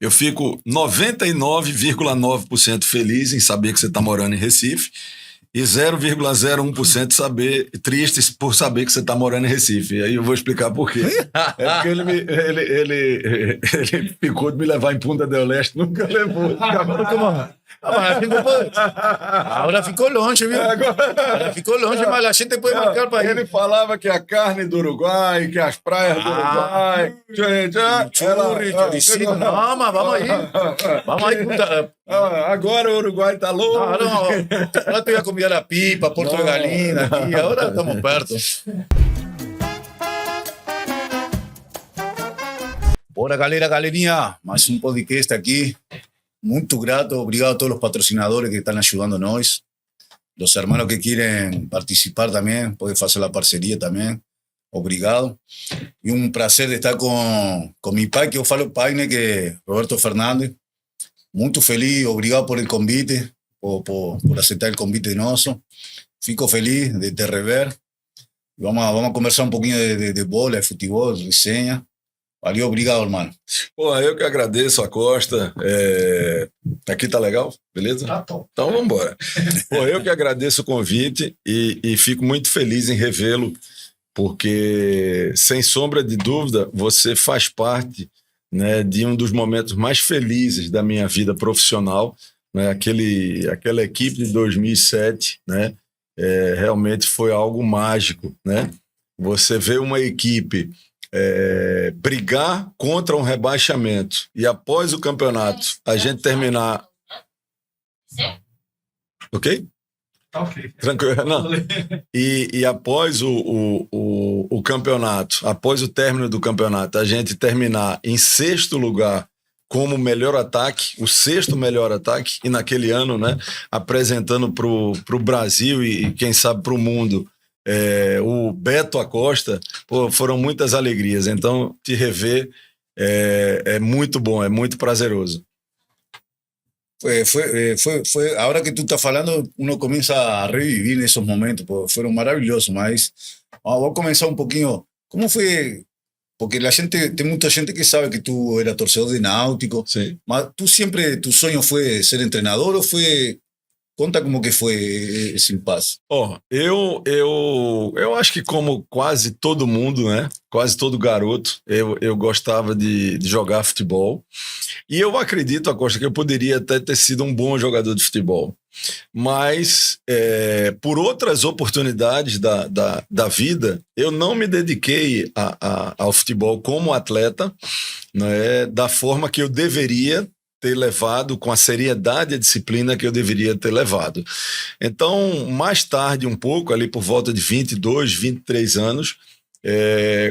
Eu fico 99,9% feliz em saber que você está morando em Recife e 0,01% tristes por saber que você está morando em Recife. E aí eu vou explicar por quê. É porque ele ficou de me levar em Punta del Este, nunca levou. Ahora ficou longe, viu? Ahora ficou longe, mas a gente pode marcar para ir. Ele falava que a carne do Uruguai, que as praias do Uruguai. Churri, choricito. Não, mas vamos aí. Vamos aí, Punta. Agora o Uruguai está louco. Ahora te ia convidar a Pipa, Porto de Galinha, aqui. Agora estamos perto. Bora, galerinha. Mais um podcast aqui. Muito grato. Obrigado a todos os patrocinadores que estão ajudando nós. Los hermanos que quieren participar también, pueden hacer la parcería también. Obrigado. Y un placer de estar con mi pai, que yo falo pai, né, que é Roberto Fernández. Muito feliz, obrigado por el convite, por aceptar el convite nosso. Fico feliz de te rever. Vamos a conversar um pouquinho de bola, de futebol, de resenha. Valeu, obrigado, irmão. Pô, eu que agradeço a Costa. Aqui tá legal? Beleza? Tá top. Então vamos embora. Pô, eu que agradeço o convite e fico muito feliz em revê-lo, porque, sem sombra de dúvida, você faz parte, né, de um dos momentos mais felizes da minha vida profissional, né, aquela equipe de 2007, né, realmente foi algo mágico, né? Você vê uma equipe brigar contra um rebaixamento e após o campeonato a gente terminar... Ok? Ok. Tranquilo. Não. E após o campeonato, após o término do campeonato, a gente terminar em sexto lugar como melhor ataque, o sexto melhor ataque, e naquele ano, né, apresentando para o Brasil e quem sabe para o mundo o Beto Acosta, pô, foram muitas alegrias. Então, te rever é muito bom, é muito prazeroso. Ahora que tú estás falando, uno comienza a revivir esos momentos, pues fueron maravillosos, mas vamos a comenzar un poquito. ¿Cómo fue? Porque la gente, tem mucha gente que sabe que tú eras torcedor de Náutico, Sí. mas tú siempre, tu sueño fue ser entrenador o fue... Conta como que foi esse impasse. Eu acho que como quase todo mundo, né? Quase todo garoto, eu gostava de jogar futebol. E eu acredito, Acosta, que eu poderia até ter sido um bom jogador de futebol. Mas, por outras oportunidades da vida, eu não me dediquei ao futebol como atleta, né, da forma que eu deveria ter levado, com a seriedade e a disciplina que eu deveria ter levado. Então, mais tarde um pouco, ali por volta de 22, 23 anos,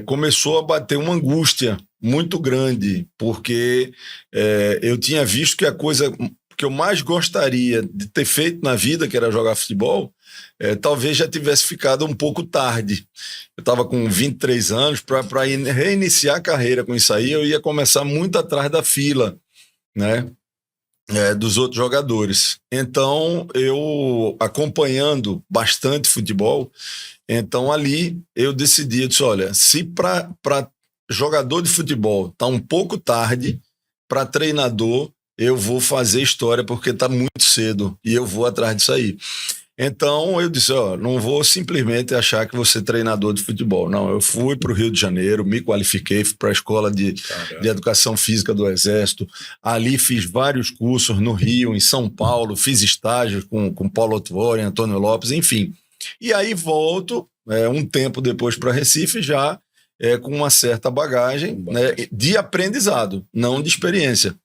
começou a bater uma angústia muito grande, porque eu tinha visto que a coisa que eu mais gostaria de ter feito na vida, que era jogar futebol, talvez já tivesse ficado um pouco tarde. Eu estava com 23 anos, para reiniciar a carreira com isso aí, eu ia começar muito atrás da fila, né, dos outros jogadores. Então, eu acompanhando bastante futebol, então ali eu decidi, eu disse, olha, se para jogador de futebol tá um pouco tarde, para treinador eu vou fazer história porque tá muito cedo e eu vou atrás disso aí. Então eu disse, não vou simplesmente achar que vou ser treinador de futebol. Não, eu fui para o Rio de Janeiro, me qualifiquei, fui para a Escola de Educação Física do Exército. Ali fiz vários cursos no Rio, em São Paulo, fiz estágios com Paulo Otvoren, Antônio Lopes, enfim. E aí volto, um tempo depois para Recife, já com uma certa bagagem, né, de aprendizado, não de experiência.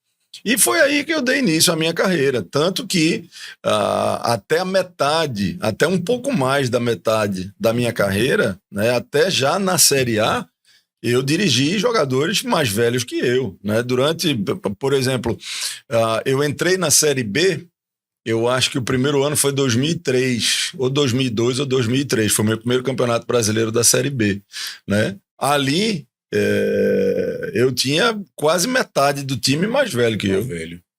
E foi aí que eu dei início à minha carreira, tanto que até a metade, até um pouco mais da metade da minha carreira, né, até já na Série A, eu dirigi jogadores mais velhos que eu, né? Durante, por exemplo, eu entrei na Série B, eu acho que o primeiro ano foi 2003, ou 2002 ou 2003, foi o meu primeiro campeonato brasileiro da Série B, né? Ali... eu tinha quase metade do time mais velho que eu.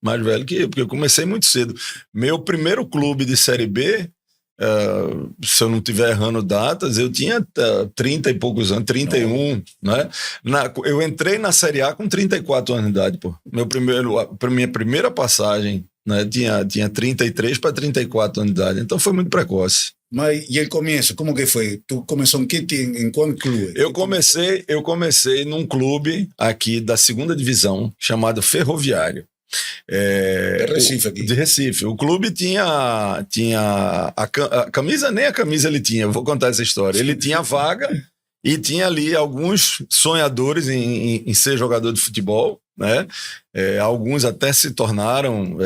Mais velho que eu, porque eu comecei muito cedo. Meu primeiro clube de Série B se eu não estiver errando datas, eu tinha 30 e poucos anos, 31, né? Eu entrei na Série A com 34 anos de idade, pô. Minha primeira passagem, né, tinha 33 para 34 anos de idade, então foi muito precoce. Mas e o começo, como que foi? Tu começou em qual clube? Eu comecei num clube aqui da segunda divisão, chamado Ferroviário. De Recife aqui. De Recife. O clube tinha a camisa, nem a camisa ele tinha, eu vou contar essa história. Ele tinha vaga e tinha ali alguns sonhadores em ser jogador de futebol, né? Alguns até se tornaram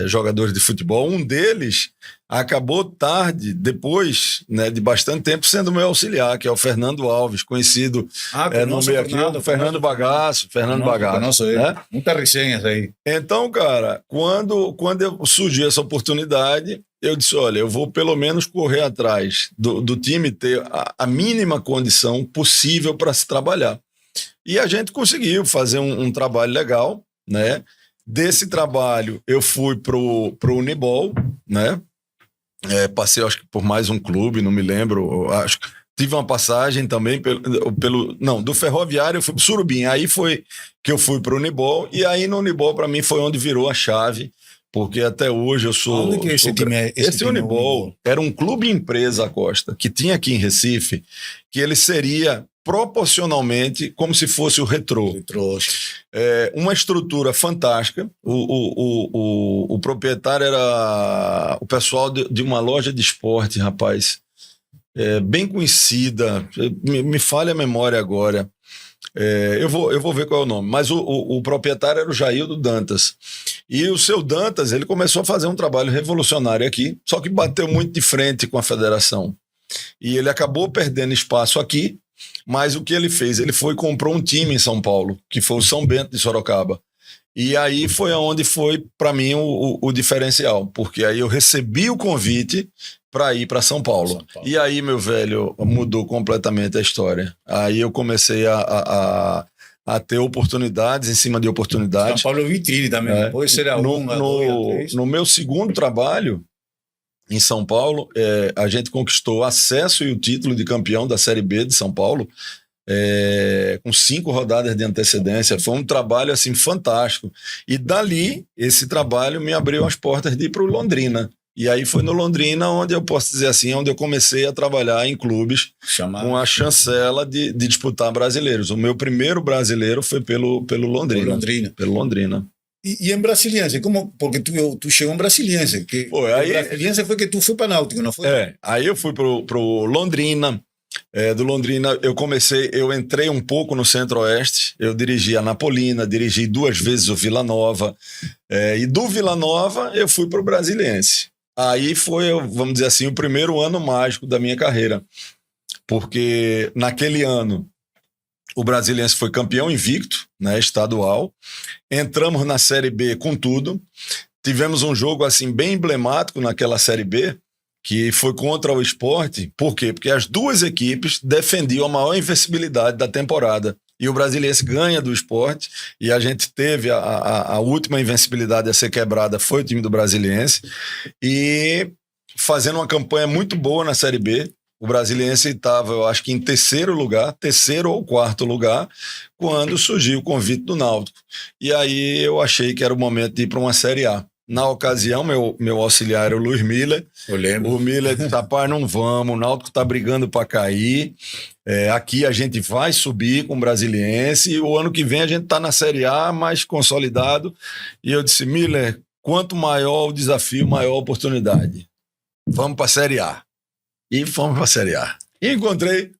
jogadores de futebol. Um deles acabou tarde, depois, né, de bastante tempo, sendo meu auxiliar, que é o Fernando Alves, conhecido no meio aqui, o Fernando Bagaço. Nossa, né? Muitas resenhas aí. Então, cara, quando surgiu essa oportunidade, eu disse, olha, eu vou pelo menos correr atrás do time ter a mínima condição possível para se trabalhar. E a gente conseguiu fazer um trabalho legal, né? Desse trabalho, eu fui pro Unibol, né? Passei, acho que por mais um clube, não me lembro, acho que tive uma passagem também do Ferroviário, eu fui pro Surubim, aí foi que eu fui pro Unibol, e aí no Unibol para mim foi onde virou a chave, porque até hoje eu sou... Onde que é esse time? Esse Unibol era um clube empresa, Costa, que tinha aqui em Recife, que ele seria proporcionalmente como se fosse o Retrô. Uma estrutura fantástica. O proprietário era o pessoal de uma loja de esporte, rapaz, bem conhecida, me falha a memória agora. Eu vou ver qual é o nome, mas o proprietário era o Jaildo Dantas. E o seu Dantas, ele começou a fazer um trabalho revolucionário aqui, só que bateu muito de frente com a federação. E ele acabou perdendo espaço aqui, mas o que ele fez? Ele foi e comprou um time em São Paulo, que foi o São Bento de Sorocaba. E aí foi onde foi, para mim, o diferencial, porque aí eu recebi o convite para ir para São Paulo. E aí, meu velho, mudou completamente a história. Aí eu comecei a ter oportunidades em cima de oportunidades. São Paulo vitrine também. Pode ser a no meu segundo trabalho em São Paulo, a gente conquistou acesso e o título de campeão da Série B de São Paulo, com 5 rodadas de antecedência. Foi um trabalho assim fantástico. E dali, esse trabalho me abriu as portas de ir para o Londrina. E aí foi no Londrina onde eu posso dizer assim, onde eu comecei a trabalhar em clubes com a chancela de disputar brasileiros. O meu primeiro brasileiro foi pelo Londrina. Pelo Londrina. E em Brasiliense, porque tu chegou em Brasiliense, que Brasiliense foi que tu foi para Náutico, não foi? Aí eu fui pro Londrina. Do Londrina eu entrei um pouco no Centro-Oeste, eu dirigi a Napolina, dirigi 2 vezes o Vila Nova, e do Vila Nova eu fui pro Brasiliense. Aí foi, vamos dizer assim, o primeiro ano mágico da minha carreira, porque naquele ano o Brasiliense foi campeão invicto, né, estadual. Entramos na Série B com tudo. Tivemos um jogo assim bem emblemático naquela Série B, que foi contra o Sport. Por quê? Porque as duas equipes defendiam a maior invencibilidade da temporada. E o Brasiliense ganha do Sport, e a gente teve a última invencibilidade a ser quebrada, foi o time do Brasiliense. E fazendo uma campanha muito boa na Série B. O Brasiliense estava, eu acho que em terceiro ou quarto lugar, quando surgiu o convite do Náutico. E aí eu achei que era o momento de ir para uma Série A. Na ocasião, meu auxiliar era o Luiz Miller. Eu lembro. O Miller disse, rapaz, não vamos, o Náutico está brigando para cair. Aqui a gente vai subir com o Brasiliense e o ano que vem a gente está na Série A, mais consolidado. E eu disse, Miller, quanto maior o desafio, maior a oportunidade. Vamos para a Série A. E fomos para a Série A. E encontrei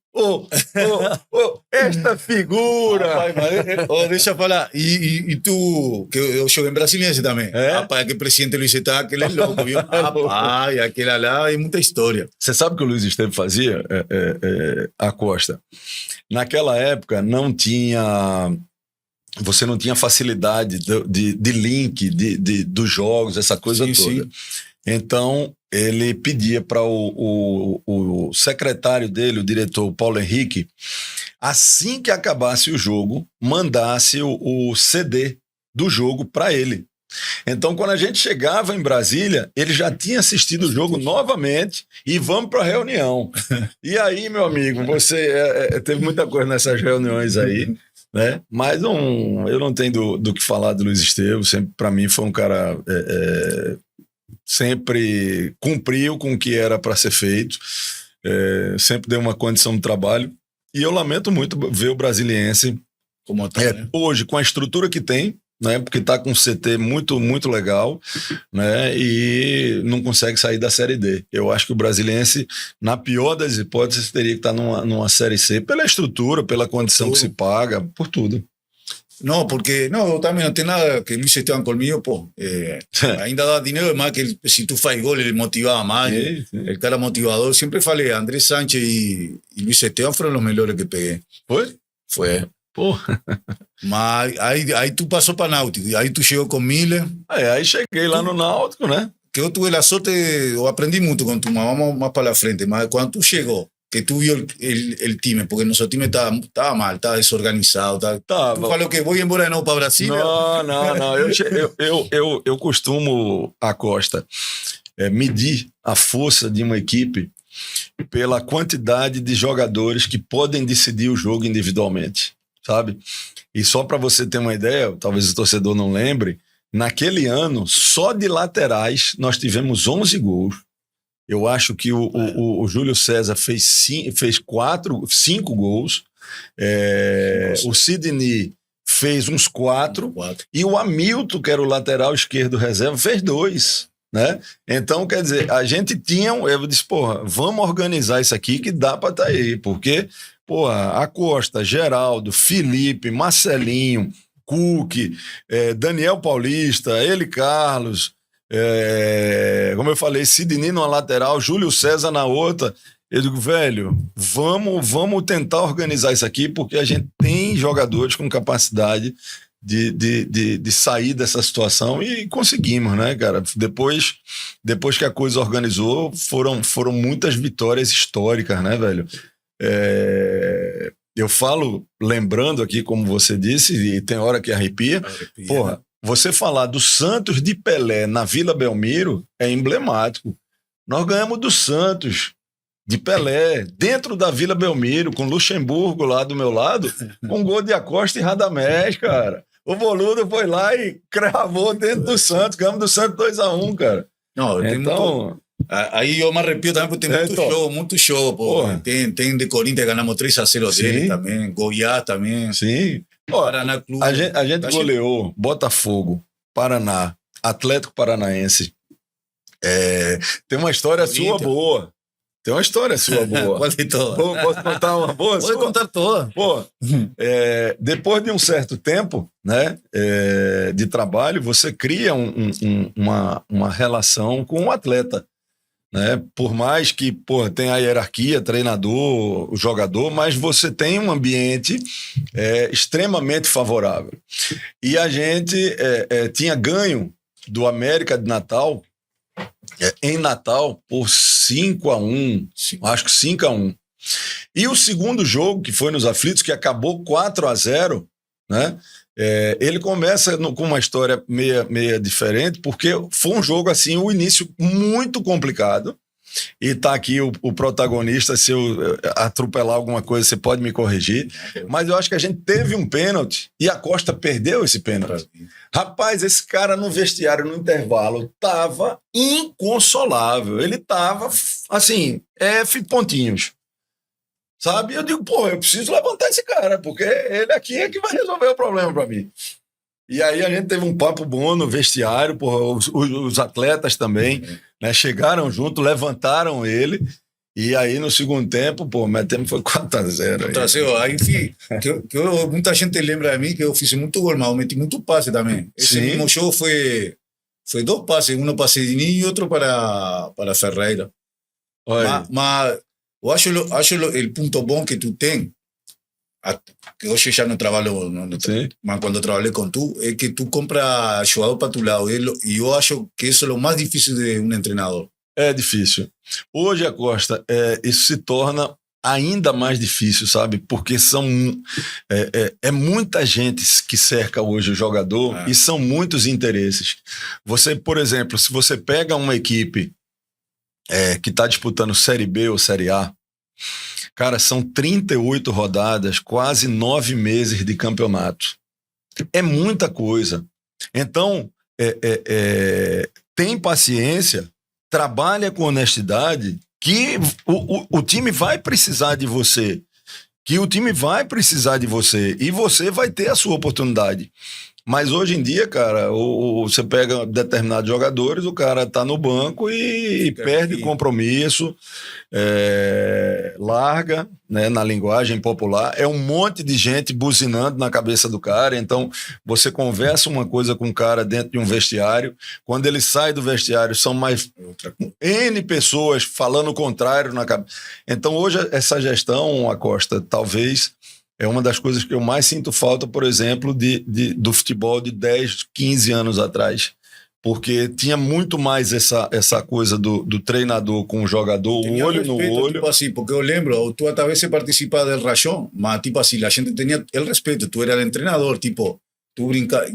esta figura. Rapaz, deixa eu falar. E tu, que eu joguei em Brasiliense também. Rapaz, que presidente Luiz Estevam, aquele é louco, viu? Rapaz, aquele lá é muita história. Você sabe o que o Luiz Estevam fazia, a Costa? Naquela época você não tinha facilidade de link dos jogos, essa coisa toda. Sim. Então, ele pedia para o secretário dele, o diretor Paulo Henrique, assim que acabasse o jogo, mandasse o CD do jogo para ele. Então, quando a gente chegava em Brasília, ele já tinha assistido o jogo novamente e vamos para a reunião. E aí, meu amigo, você teve muita coisa nessas reuniões aí, né? Mas eu não tenho do que falar do Luiz Estevam. Sempre, para mim, foi um cara sempre cumpriu com o que era para ser feito, sempre deu uma condição de trabalho. E eu lamento muito ver o Brasiliense como tá, né? Hoje, com a estrutura que tem, né, porque está com um CT muito, muito legal, né, e não consegue sair da Série D. Eu acho que o Brasiliense, na pior das hipóteses, teria que estar numa Série C, pela estrutura, pela condição que se paga, por tudo. No, porque no, también no tiene nada que Luis Esteban conmigo, pues, ainda dá dinero más que si tú faz gol, ele motivaba más. Sí. El cara motivador. Siempre falei, Andrés Sánchez y Luis Esteban fueron los mejores que pegué. Foi. Pô. Mas aí tu passou para Náutico, aí tu chegou com Miller. Aí cheguei lá no Náutico, né? Que eu tive a sorte, eu aprendi muito com tu, mas vamos mais para frente. Mas quando tu chegou, que tu viu el time, porque nosso time estava mal, estava desorganizado. Tu falou que vou embora de novo para Brasília? Não. Eu costumo, Acosta, medir a força de uma equipe pela quantidade de jogadores que podem decidir o jogo individualmente, sabe? E só para você ter uma ideia, talvez o torcedor não lembre, naquele ano, só de laterais, nós tivemos 11 gols. Eu acho que o Júlio César fez 5 gols. O Sidney fez uns 4. E o Hamilton, que era o lateral esquerdo reserva, fez 2. Né? Então, quer dizer, a gente tinha... Eu disse, porra, vamos organizar isso aqui que dá para estar aí. Porque, porra, Acosta, Geraldo, Felipe, Marcelinho, Cook, Daniel Paulista, ele Carlos... como eu falei, Sidney numa lateral, Júlio César na outra. Eu digo, velho, vamos tentar organizar isso aqui, porque a gente tem jogadores com capacidade de sair dessa situação, e conseguimos, né, cara? Depois que a coisa organizou, foram muitas vitórias históricas, né, velho? Eu falo, lembrando aqui, como você disse, e tem hora que arrepia. Porra, você falar do Santos de Pelé na Vila Belmiro é emblemático. Nós ganhamos do Santos de Pelé, dentro da Vila Belmiro, com Luxemburgo lá do meu lado, com gol de Acosta e Radamés, cara. O Boludo foi lá e cravou dentro do Santos, ganhamos do Santos 2-1, cara. Não, então... Aí eu me arrepio também, porque tem muito show, pô. Tem de Corinthians, ganhamos 3-0 dele também, Goiás também. Sim. Paraná Clube. A gente goleou Botafogo, Paraná, Atlético Paranaense. Tem uma história sua boa. Qual de todas? Posso contar uma boa? Pode contar toda. Pô, depois de um certo tempo, né, de trabalho, você cria uma relação com o atleta. Né? Por mais que tem a hierarquia, treinador, o jogador, mas você tem um ambiente extremamente favorável. E a gente tinha ganho do América de Natal, em Natal, por 5-1, acho que 5-1. E o segundo jogo, que foi nos Aflitos, que acabou 4-0, né? Ele começa com uma história meia diferente, porque foi um jogo assim, o início muito complicado, e tá aqui o protagonista. Se eu atropelar alguma coisa, você pode me corrigir, mas eu acho que a gente teve um pênalti e a Costa perdeu esse pênalti. Rapaz, esse cara no vestiário, no intervalo, tava inconsolável, ele tava assim, pontinhos. Sabe? Eu digo, eu preciso levantar esse cara, porque ele aqui é que vai resolver o problema para mim. E aí a gente teve um papo bom no vestiário, os atletas também, né, chegaram junto, levantaram ele, e aí no segundo tempo, metemos foi 4-0. Aí, muita gente lembra de mim que eu fiz muito gol, mas eu meti muito passe também. Esse mesmo jogo foi 2 passes, um para Sidney e outro para Ferreira. Mas eu acho o ponto bom que tu tem, que hoje já não trabalho, mas quando trabalhei com tu, é que tu compra jogador para tu lado. E eu acho que isso é o mais difícil de um treinador. É difícil. Hoje, Acosta, isso se torna ainda mais difícil, sabe? Porque é muita gente que cerca hoje o jogador e são muitos interesses. Você, por exemplo, se você pega uma equipe que está disputando Série B ou Série A, cara, são 38 rodadas, quase 9 meses de campeonato. É muita coisa. Então, tem paciência, trabalha com honestidade, que o time vai precisar de você. Que o time vai precisar de você. E você vai ter a sua oportunidade. Mas hoje em dia, cara, você pega determinados jogadores, o cara tá no banco e perde compromisso, larga, né, na linguagem popular. É um monte de gente buzinando na cabeça do cara. Então, você conversa uma coisa com o cara dentro de um vestiário. Quando ele sai do vestiário, são mais N pessoas falando o contrário na cabeça. Então, hoje, essa gestão, Acosta, talvez... é uma das coisas que eu mais sinto falta, por exemplo, do futebol de 10, 15 anos atrás. Porque tinha muito mais essa coisa do treinador com o jogador, o olho no olho. Tipo assim, porque eu lembro, tú a veces participabas del rayón, mas tipo assim, la gente tenía el respeto, tú eras el entrenador, tipo, tú brincabas.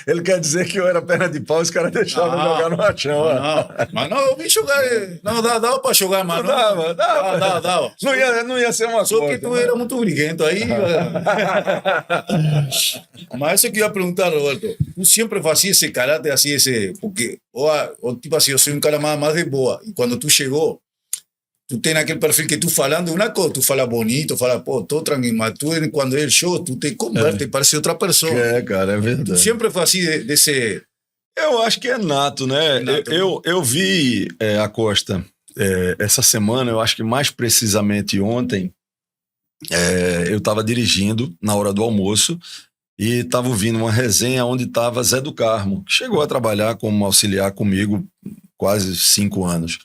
Ele quer dizer que eu era perna de pau e os caras deixavam jogar no rachão. Mas não, eu vi jogar. Não, dava pra jogar, mas não. Dava. Não ia ser uma coisa. Só que tu era muito briguento aí. Mas isso que eu ia perguntar, Roberto. Tu sempre fazías esse caráter assim, porque, ou tipo assim, eu sou um cara mais de boa. E quando tu chegou, tu tem aquele perfil que tu falando uma coisa, tu fala bonito, fala, pô, tô tranquilo, mas tu, quando é o show, tu te converte, parece outra pessoa. Cara, é verdade. Tu sempre fazia desse... Eu acho que é nato, né? Eu vi, Acosta, essa semana, eu acho que mais precisamente ontem, eu estava dirigindo na hora do almoço e estava ouvindo uma resenha onde estava Zé do Carmo, que chegou a trabalhar como auxiliar comigo quase 5 anos.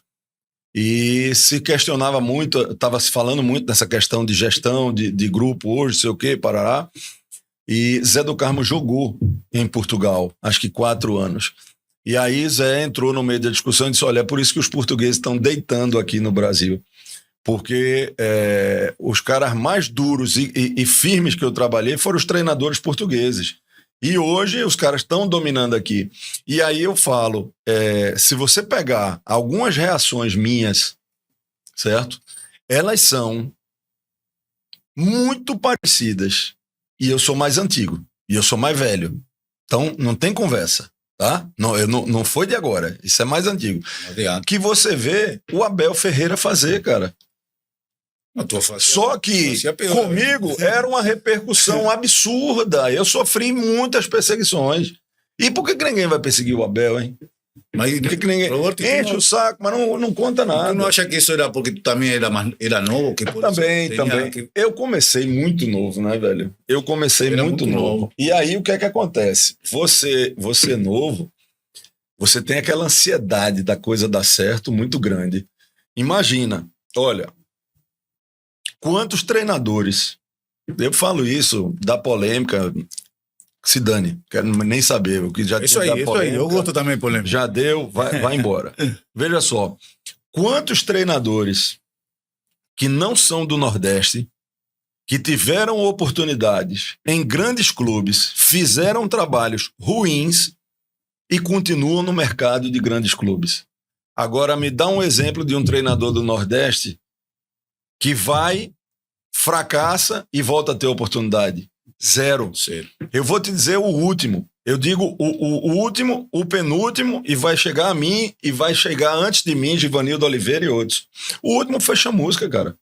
E se questionava muito, estava se falando muito nessa questão de gestão, de grupo hoje, sei o quê, parará. E Zé do Carmo jogou em Portugal, acho que 4 anos. E aí Zé entrou no meio da discussão e disse, olha, é por isso que os portugueses estão deitando aqui no Brasil. Porque os caras mais duros e firmes que eu trabalhei foram os treinadores portugueses. E hoje os caras estão dominando aqui. E aí eu falo, se você pegar algumas reações minhas, certo? Elas são muito parecidas. E eu sou mais antigo. E eu sou mais velho. Então, não tem conversa, tá? Não foi de agora. Isso é mais antigo. Que você vê o Abel Ferreira fazer, cara. Só que comigo era uma repercussão absurda. Eu sofri muitas perseguições. E por que ninguém vai perseguir o Abel, hein? Mas por que ninguém enche o saco, mas não conta nada. Tu não acha que isso era porque tu também era novo? Que também. Eu comecei muito novo, né, velho? Eu comecei muito novo. E aí o que é que acontece? Você novo, você tem aquela ansiedade da coisa dar certo muito grande. Imagina, olha... quantos treinadores, eu falo isso, da polêmica, se dane, quero nem saber, o que já isso aí, eu gosto também de polêmica. Já deu, vai embora. Veja só, quantos treinadores que não são do Nordeste, que tiveram oportunidades em grandes clubes, fizeram trabalhos ruins e continuam no mercado de grandes clubes. Agora me dá um exemplo de um treinador do Nordeste que vai, fracassa e volta a ter oportunidade. Zero. Eu vou te dizer o último. Eu digo o último, o penúltimo, e vai chegar a mim, e vai chegar antes de mim, Givanildo Oliveira e outros. O último foi Chamusca, cara.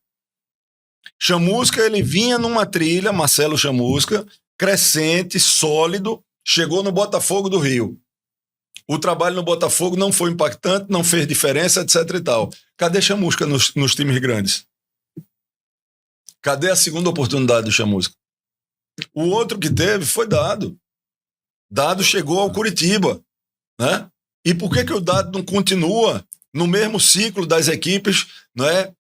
Chamusca, ele vinha numa trilha, Marcelo Chamusca, crescente, sólido, chegou no Botafogo do Rio. O trabalho no Botafogo não foi impactante, não fez diferença, etc e tal. Cadê Chamusca nos times grandes? Cadê a segunda oportunidade do Chamusca? O outro que teve foi Dado. Dado chegou ao Curitiba, né? E por que o Dado não continua no mesmo ciclo das equipes, né?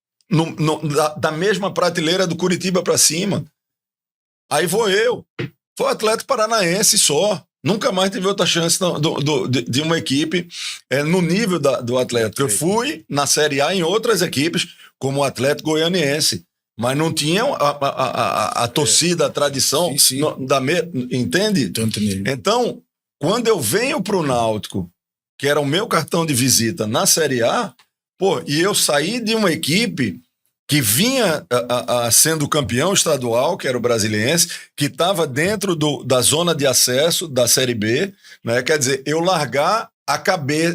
Da mesma prateleira do Curitiba para cima? Aí vou eu. Foi o Atlético Paranaense só. Nunca mais tive outra chance de uma equipe no nível do Atlético. Eu fui na Série A em outras equipes, como o Atlético Goianiense, mas não tinha a torcida, a tradição, Sim. Entende? Então, quando eu venho para o Náutico, que era o meu cartão de visita na Série A, e eu saí de uma equipe que vinha sendo campeão estadual, que era o Brasiliense, que estava dentro da zona de acesso da Série B, né? Quer dizer, eu largar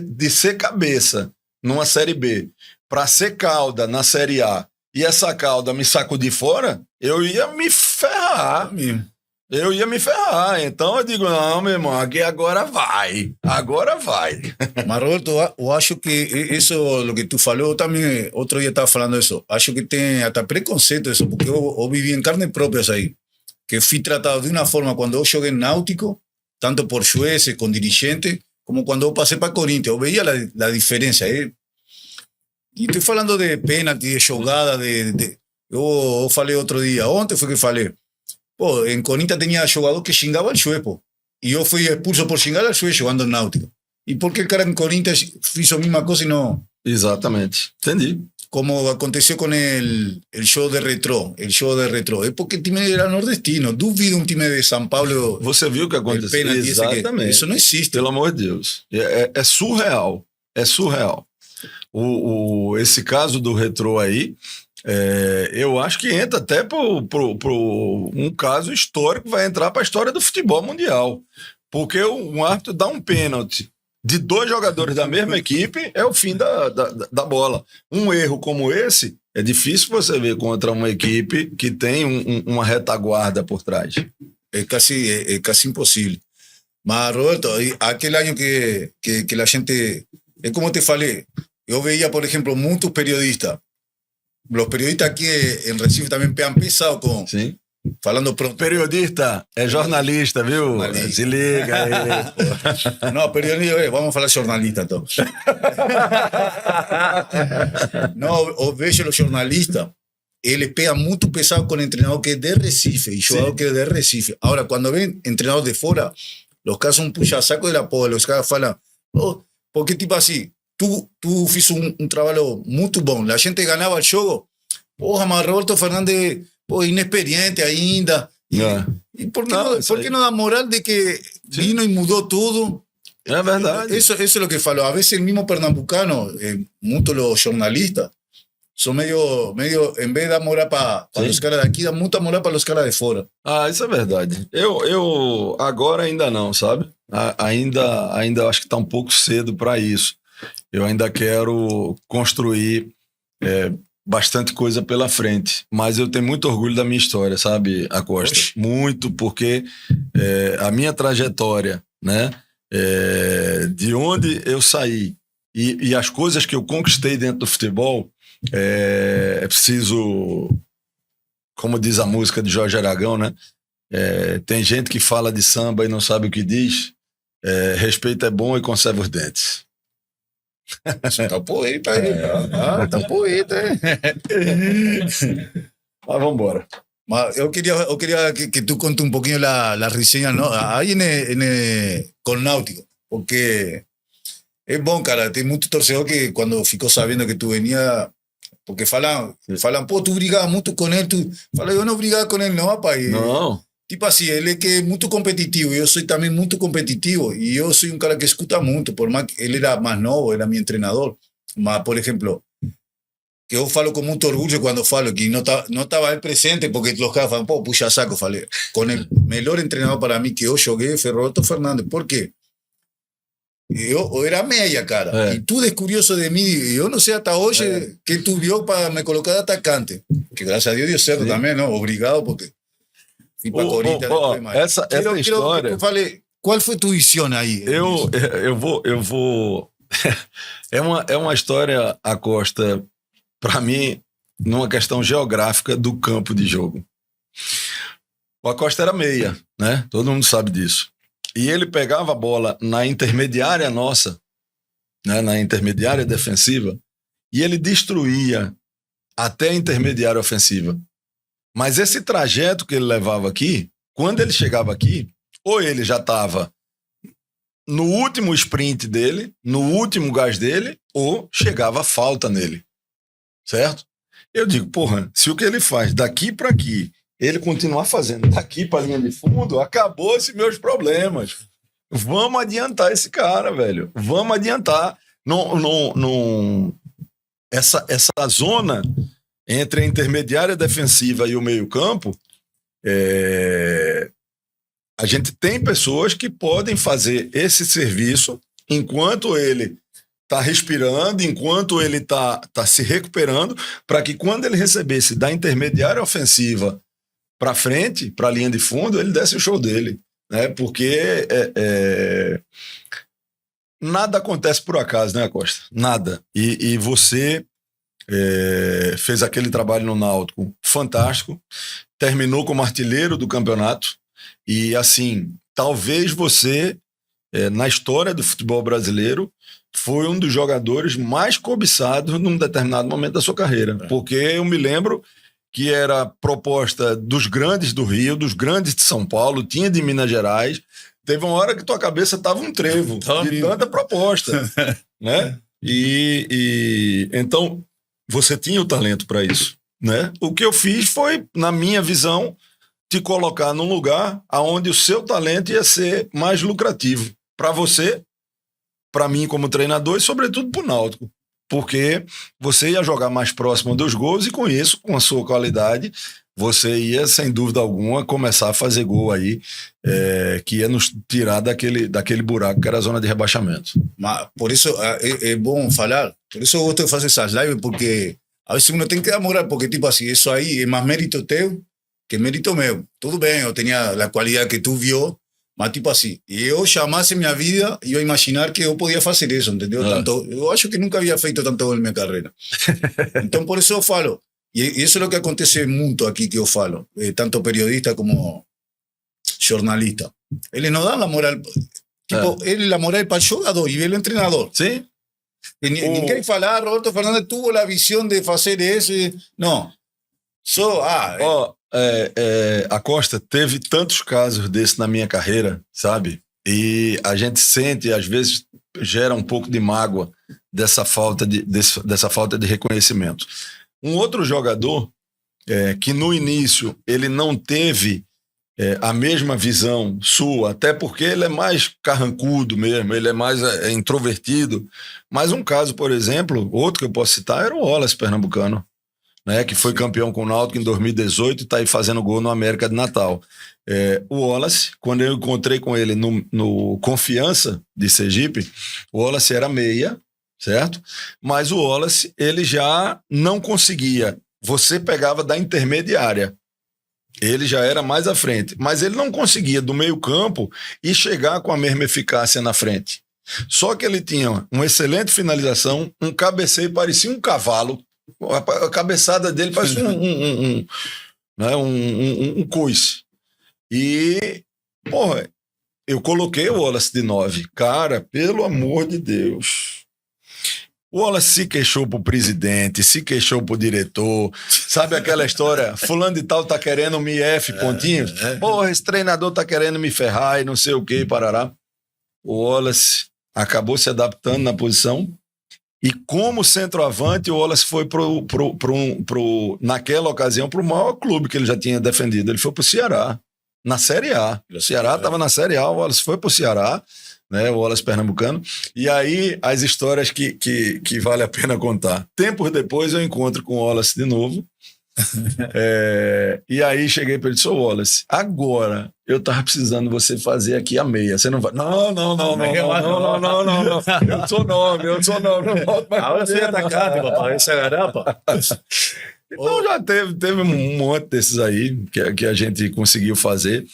de ser cabeça numa Série B para ser cauda na Série A e essa cauda me sacudir fora, eu ia me ferrar. Então eu digo, não, meu irmão, aqui agora vai. Mas, Roberto, eu acho que isso, o que tu falou, eu também, outro dia estava falando isso, acho que tem até preconceito isso, porque eu vivi em carne própria isso aí, que fui tratado de uma forma quando eu joguei Náutico, tanto por jueces, com dirigentes, como quando eu passei para Corinthians, eu veía a diferença. E estou falando de pênalti, de jogada, eu falei outro dia, ontem foi que falei, en Corinthians tenía jugador que xingaba al juez, y yo fui expulso por xingar al juez jugando en Náutico. ¿Y por qué el cara en Corinthians hizo la misma cosa y no? Exatamente, entendi. Como aconteció con el show de Retro, es porque el time era nordestino, duvido un time de São Paulo. Você viu o que aconteceu? Exatamente. Isso não existe. Pelo amor de Deus. É surreal. É surreal. Esse caso do Retro aí, eu acho que entra até pro um caso histórico, vai entrar para a história do futebol mundial. Porque um árbitro dá um pênalti de 2 jogadores da mesma equipe, é o fim da bola. Um erro como esse, é difícil você ver contra uma equipe que tem uma retaguarda por trás. É casi impossível. Mas, Roberto, aquele ano que a gente... É como te falei, eu veía, por exemplo, muitos periodistas. Los periodistas aquí en Recife también pegan pesado con... Sim. Falando pronto. Periodista é jornalista, viu? Se liga aí. No, periodista, vamos a falar jornalista entonces. No, eu vejo los jornalistas, eles pegam muito pesado con el entrenador que es de Recife y jugador que es de Recife. Ahora, cuando ven entrenadores de fuera, los caras son un puxa-saco de la pola, los caras falan, porque tipo así, tú fiz un trabajo muy bom. La gente ganaba el jogo. Porra, mas Roberto Fernández, inexperiente ainda. ¿Y por qué no da moral de que vino y mudó todo? É verdade. Eso es lo que falo. A veces el mismo pernambucano, muchos los jornalistas, son medio en vez de dar moral para los caras de aqui, dá muita moral para los caras de fora. Isso é verdade. Eu agora ainda não, sabe? Ainda acho que está um pouco cedo para isso. Eu ainda quero construir bastante coisa pela frente, mas eu tenho muito orgulho da minha história, sabe, Acosta? Oxe. Muito, porque a minha trajetória, né, de onde eu saí e as coisas que eu conquistei dentro do futebol, é preciso, como diz a música de Jorge Aragão, né? Tem gente que fala de samba e não sabe o que diz. Respeito é bom e conserva os dentes. Tá poeta aí, tá poeta, hein? Mas vamos embora. Mas eu queria que tu conte um pouquinho la resenha, ¿no? Aí con Náutico, porque é bom, cara, tem muito torcedor que quando ficou sabendo que tu venia, porque falam, pô, tu brigava muito com ele, fala, eu não brigava com ele não, rapaz. Não. Tipo assim, ele é que é muito competitivo, eu sou também muito competitivo, e eu sou um cara que escuta muito, por mais que ele era mais novo, era meu treinador, mas, por exemplo, que eu falo com muito orgulho quando falo que não estava ele presente, porque os caras falam, pô, puxa saco, falei, com o melhor treinador para mim que eu joguei foi Roberto Fernández, por quê? Eu era meia, cara, e tudo é curioso de mim, eu não sei até hoje que tu viu para me colocar de atacante, que graças a Deus deu certo também, não? Obrigado, porque... Essa história... Eu falei, qual foi tua visão aí? Eu vou... é uma história, Acosta, para mim, numa questão geográfica do campo de jogo. O Acosta era meia, né? Todo mundo sabe disso. E ele pegava a bola na intermediária nossa, né? Na intermediária defensiva, e ele destruía até a intermediária ofensiva. Mas esse trajeto que ele levava aqui, quando ele chegava aqui, ou ele já estava no último sprint dele, no último gás dele, ou chegava a falta nele, certo? Eu digo, porra, se o que ele faz daqui para aqui, ele continuar fazendo daqui para a linha de fundo, acabou-se meus problemas. Vamos adiantar esse cara, velho. Vamos adiantar. Essa zona entre a intermediária defensiva e o meio-campo, a gente tem pessoas que podem fazer esse serviço enquanto ele está respirando, enquanto ele está se recuperando, para que quando ele recebesse da intermediária ofensiva para frente, para a linha de fundo, ele desse o show dele, né? Porque nada acontece por acaso, né, Costa? Nada. E você fez aquele trabalho no Náutico fantástico, terminou como artilheiro do campeonato e, assim, talvez você, na história do futebol brasileiro, foi um dos jogadores mais cobiçados num determinado momento da sua carreira. Porque eu me lembro que era proposta dos grandes do Rio, dos grandes de São Paulo, tinha de Minas Gerais. Teve uma hora que tua cabeça tava um trevo de tanta proposta, né? E então você tinha o talento para isso, né? O que eu fiz foi, na minha visão, te colocar num lugar onde o seu talento ia ser mais lucrativo para você, para mim como treinador e sobretudo para o Náutico, porque você ia jogar mais próximo dos gols e com isso, com a sua qualidade, você ia, sem dúvida alguma, começar a fazer gol aí, que ia nos tirar daquele buraco que era a zona de rebaixamento. Mas por isso é bom falar, por isso eu gosto de fazer essas lives, porque a vezes uno tem que dar moral, porque tipo assim, isso aí é mais mérito teu que mérito meu. Tudo bem, eu tinha a qualidade que tu viu, mas tipo assim, eu jamais em minha vida ia imaginar que eu podia fazer isso, entendeu? Tanto, eu acho que nunca havia feito tanto gol na minha carreira. Então por isso eu falo, e isso é o que acontece muito aqui que eu falo, tanto periodista como jornalista. Eles não dão a moral, tipo, ele a moral para o jogador e ele treinador. Sim. Ninguém fala, Roberto Fernandes tuvo a visão de fazer isso. Não. A Costa teve tantos casos desse na minha carreira, sabe? E a gente sente, às vezes, gera um pouco de mágoa dessa falta de reconhecimento. Um outro jogador que no início ele não teve a mesma visão sua, até porque ele é mais carrancudo mesmo, ele é mais introvertido. Mas um caso, por exemplo, outro que eu posso citar era o Wallace pernambucano, né, que foi campeão com o Náutico em 2018 e está aí fazendo gol no América de Natal. O Wallace, quando eu encontrei com ele no Confiança de Sergipe, o Wallace era meia, certo? Mas o Wallace, ele já não conseguia. Você pegava da intermediária. Ele já era mais à frente. Mas ele não conseguia do meio campo e chegar com a mesma eficácia na frente. Só que ele tinha uma excelente finalização, um cabeceio, parecia um cavalo. A cabeçada dele parece um coice. E, porra, eu coloquei o Wallace de 9. Cara, pelo amor de Deus. O Wallace se queixou pro presidente, se queixou pro diretor. Sabe aquela história? Fulano de tal tá querendo me pontinho. Porra, esse treinador tá querendo me ferrar e não sei o que, parará. O Wallace acabou se adaptando na posição. E como centroavante, o Wallace foi naquela ocasião para o maior clube que ele já tinha defendido. Ele foi para o Ceará, na Série A. O Ceará estava na Série A, o Wallace foi para o Ceará, né, o Wallace pernambucano. E aí, as histórias que vale a pena contar. Tempos depois, eu encontro com o Wallace de novo. E aí cheguei para ele e disse: Wallace, agora eu tava precisando você fazer aqui a meia. Você não vai. Não. Eu sou nove. Agora você tá cá, papai, essa garapa. Então já teve um monte desses aí que a gente conseguiu fazer.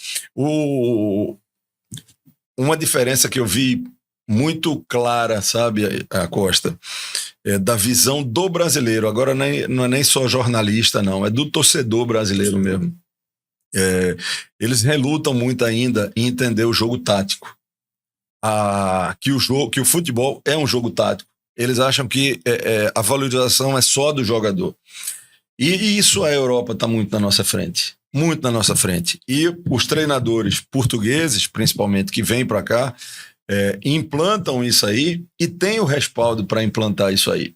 Uma diferença que eu vi muito clara, sabe, a Costa, da visão do brasileiro. Agora não é nem só jornalista, não, é do torcedor brasileiro mesmo. Eles relutam muito ainda em entender o jogo tático. Que o futebol é um jogo tático. Eles acham que a valorização é só do jogador. E isso a Europa está muito na nossa frente. Muito na nossa frente. E os treinadores portugueses, principalmente, que vêm para cá, implantam isso aí e tem o respaldo para implantar isso aí.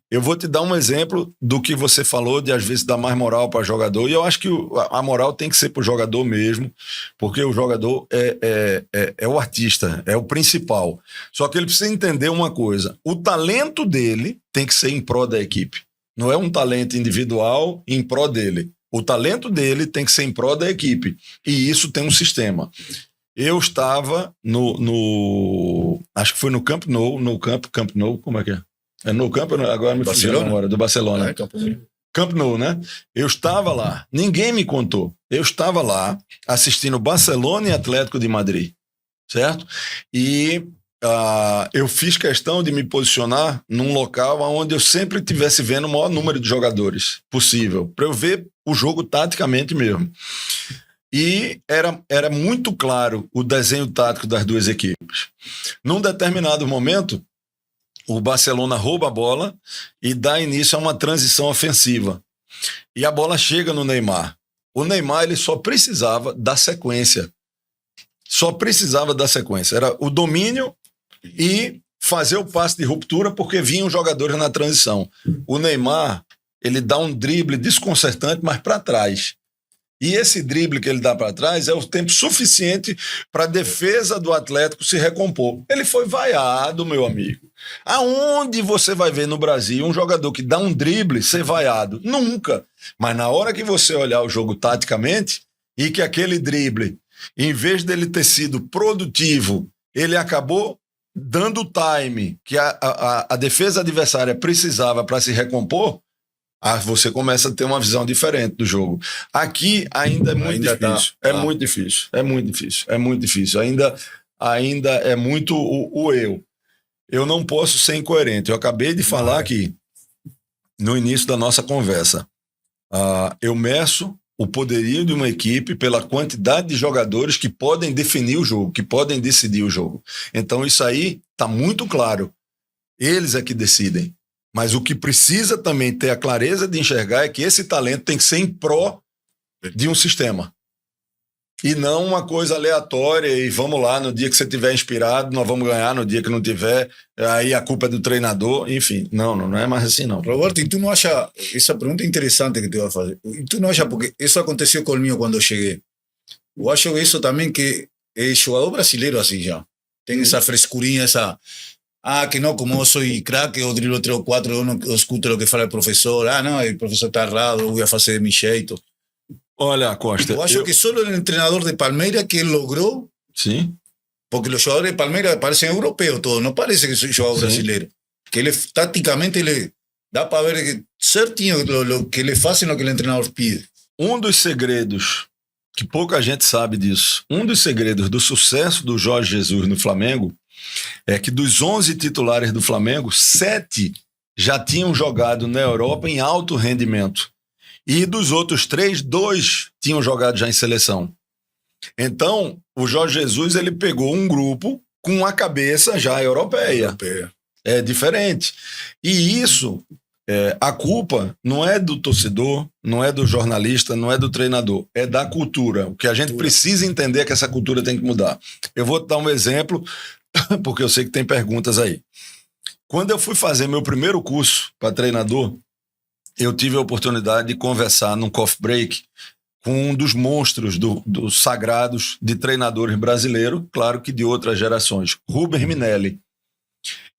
Eu vou te dar um exemplo do que você falou de, às vezes, dar mais moral para jogador, e eu acho que a moral tem que ser para o jogador mesmo, porque o jogador é o artista, é o principal. Só que ele precisa entender uma coisa, o talento dele tem que ser em pró da equipe. Não é um talento individual em pró dele. O talento dele tem que ser em pró da equipe, e isso tem um sistema. Eu estava acho que foi no Camp Nou, Camp Nou, como é que é? É no Camp, agora me fugiu a memória, do Barcelona. Camp Nou, né? Eu estava lá, ninguém me contou. Eu estava lá assistindo Barcelona e Atlético de Madrid, certo? E eu fiz questão de me posicionar num local onde eu sempre estivesse vendo o maior número de jogadores possível, para eu ver o jogo taticamente mesmo. E era muito claro o desenho tático das duas equipes. Num determinado momento, o Barcelona rouba a bola e dá início a uma transição ofensiva. E a bola chega no Neymar. O Neymar ele só precisava da sequência. Era o domínio e fazer o passe de ruptura porque vinham jogadores na transição. O Neymar ele dá um drible desconcertante, mas para trás. E esse drible que ele dá para trás é o tempo suficiente para a defesa do Atlético se recompor. Ele foi vaiado, meu amigo. Aonde você vai ver no Brasil um jogador que dá um drible ser vaiado? Nunca. Mas na hora que você olhar o jogo taticamente e que aquele drible, em vez dele ter sido produtivo, ele acabou dando o time que a defesa adversária precisava para se recompor, você começa a ter uma visão diferente do jogo. Aqui ainda é muito difícil. É muito difícil. Ainda é muito o eu. Eu não posso ser incoerente. Eu acabei de falar aqui, no início da nossa conversa, eu meço o poderio de uma equipe pela quantidade de jogadores que podem definir o jogo, que podem decidir o jogo. Então isso aí está muito claro. Eles é que decidem. Mas o que precisa também ter a clareza de enxergar é que esse talento tem que ser em pró de um sistema. E não uma coisa aleatória e vamos lá, no dia que você estiver inspirado, nós vamos ganhar, no dia que não tiver, aí a culpa é do treinador, enfim. Não é mais assim não. Roberto, e tu não acha, essa pergunta é interessante que te vou fazer, e tu não acha, porque isso aconteceu comigo quando eu cheguei, eu acho isso também que é jogador brasileiro assim já, tem essa frescurinha, essa... que não, como eu sou craque, eu driblo 3 ou 4, eu não escuto o que fala o professor. Não, o professor está errado, eu vou fazer de meu jeito. Olha, Costa... Eu acho que só o treinador de Palmeiras que logrou... Sim. Porque os jogadores de Palmeiras parecem europeus todos, não parece que são jogadores brasileiros. Que ele, taticamente, ele dá para ver que certinho o que ele faz e o que o treinador pede. Um dos segredos, que pouca gente sabe disso, um dos segredos do sucesso do Jorge Jesus no Flamengo é que dos 11 titulares do Flamengo, 7 já tinham jogado na Europa em alto rendimento. E dos outros 3, 2 tinham jogado já em seleção. Então, o Jorge Jesus ele pegou um grupo com a cabeça já europeia. É diferente. E isso, a culpa não é do torcedor, não é do jornalista, não é do treinador, é da cultura. O que a gente precisa entender é que essa cultura tem que mudar. Eu vou te dar um exemplo, porque eu sei que tem perguntas aí. Quando eu fui fazer meu primeiro curso para treinador, eu tive a oportunidade de conversar num coffee break com um dos monstros dos sagrados de treinadores brasileiros, claro que de outras gerações, Rubens Minelli.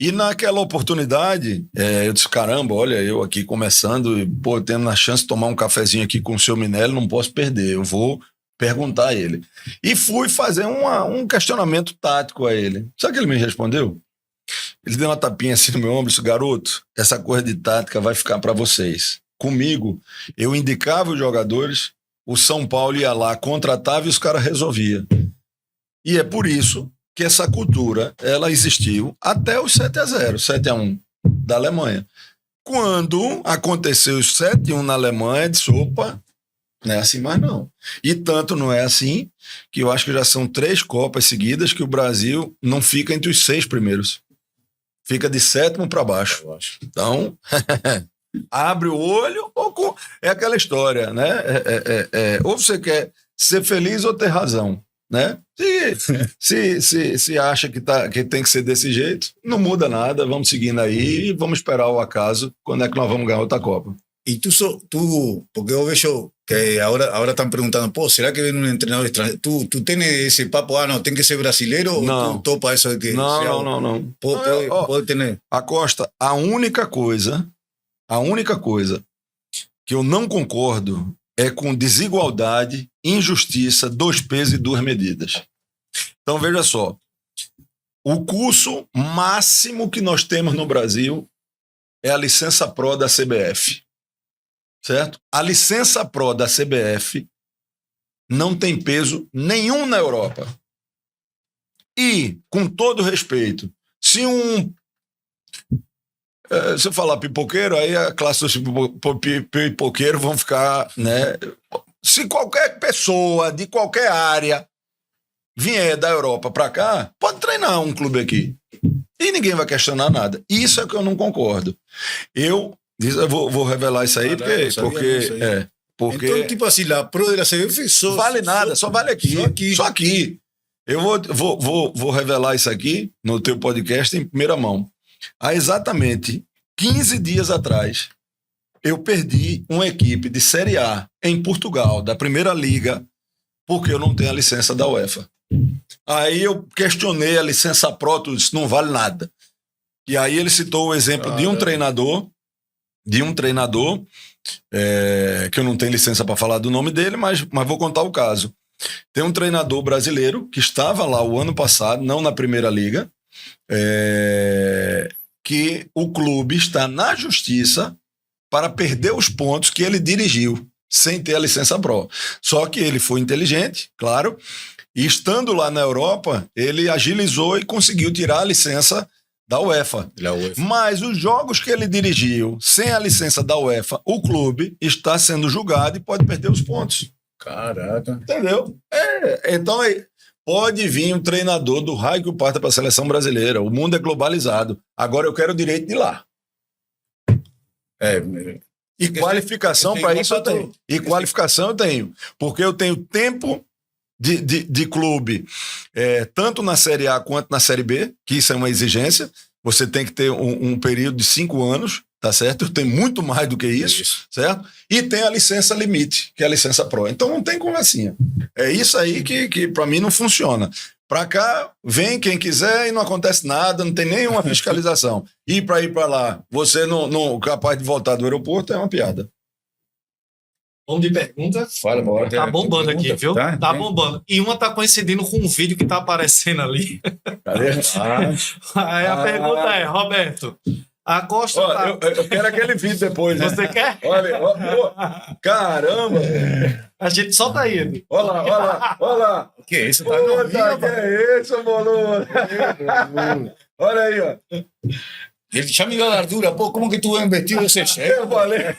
E naquela oportunidade, eu disse, caramba, olha, eu aqui começando, e, tendo a chance de tomar um cafezinho aqui com o seu Minelli, não posso perder, eu vou perguntar a ele. E fui fazer um questionamento tático a ele. Sabe o que ele me respondeu? Ele deu uma tapinha assim no meu ombro e disse, garoto, essa coisa de tática vai ficar para vocês. Comigo, eu indicava os jogadores, o São Paulo ia lá, contratava e os caras resolviam. E é por isso que essa cultura, ela existiu até os 7-0, 7-1 da Alemanha. Quando aconteceu os 7-1 na Alemanha, disse, opa, não é assim mais não. E tanto não é assim, que eu acho que já são 3 Copas seguidas que o Brasil não fica entre os 6 primeiros. Fica de 7º para baixo. Então, abre o olho, é aquela história, né? Ou você quer ser feliz ou ter razão. né? Se acha que tem que ser desse jeito, não muda nada, vamos seguindo aí e vamos esperar o acaso, quando é que nós vamos ganhar outra Copa. Y porque yo veo que ahora están preguntando, ¿será que viene un entrenador extranjero? ¿Tú tienes ese papo, no, tiene que ser brasileiro? Não. ¿O tú topa eso de que Não. Pode tener? Acosta, a única coisa que eu não concordo é com desigualdade, injustiça, 2 pesos e 2 medidas. Então, veja só, o curso máximo que nós temos no Brasil é a licença Pro da CBF, certo? A licença Pro da CBF não tem peso nenhum na Europa. E, com todo respeito, se eu falar pipoqueiro, aí a classe dos pipoqueiros vão ficar, né? Se qualquer pessoa de qualquer área vier da Europa para cá, pode treinar um clube aqui. E ninguém vai questionar nada. Isso é que eu não concordo. Eu vou revelar isso aí, porque então, tipo assim, a Pro da CBF só vale aqui. Só aqui. Eu vou revelar isso aqui no teu podcast em primeira mão. Há exatamente 15 dias atrás, eu perdi uma equipe de Série A em Portugal, da Primeira Liga, porque eu não tenho a licença da UEFA. Aí eu questionei a licença Pro, tudo isso não vale nada. E aí ele citou o exemplo de um treinador, que eu não tenho licença para falar do nome dele, mas vou contar o caso. Tem um treinador brasileiro que estava lá o ano passado, não na Primeira Liga, que o clube está na justiça para perder os pontos que ele dirigiu, sem ter a licença Pro. Só que ele foi inteligente, claro, e estando lá na Europa, ele agilizou e conseguiu tirar a licença da UEFA. Mas os jogos que ele dirigiu sem a licença da UEFA, o clube está sendo julgado e pode perder os pontos. Caraca. Entendeu? Então, pode vir um treinador do raio que parta para a seleção brasileira. O mundo é globalizado. Agora eu quero o direito de ir lá. E qualificação para isso eu tenho. E qualificação eu tenho. Porque eu tenho tempo de clube, tanto na Série A quanto na Série B, que isso é uma exigência. Você tem que ter um período de 5 anos, tá certo? Eu tenho muito mais do que isso, certo? E tem a licença limite, que é a licença Pro. Então não tem conversinha. É isso aí que para mim não funciona. Para cá, vem quem quiser e não acontece nada, não tem nenhuma fiscalização. E para ir para lá, você não capaz de voltar do aeroporto, é uma piada. Vamos de pergunta? Fala, bora. Tá bombando aqui, viu? Tá Tem. bombando. E uma tá coincidindo com um vídeo que tá aparecendo ali. Cadê? Aí a pergunta é, Roberto, a Costa eu quero aquele vídeo depois, né? Você quer? Olha, caramba! A gente solta aí. Olha lá. O que é isso? Tá Puta, que é isso, boludo? Olha aí, ó. Ele já me deu a ardura, como que tu é vestido desse jeito? Eu falei.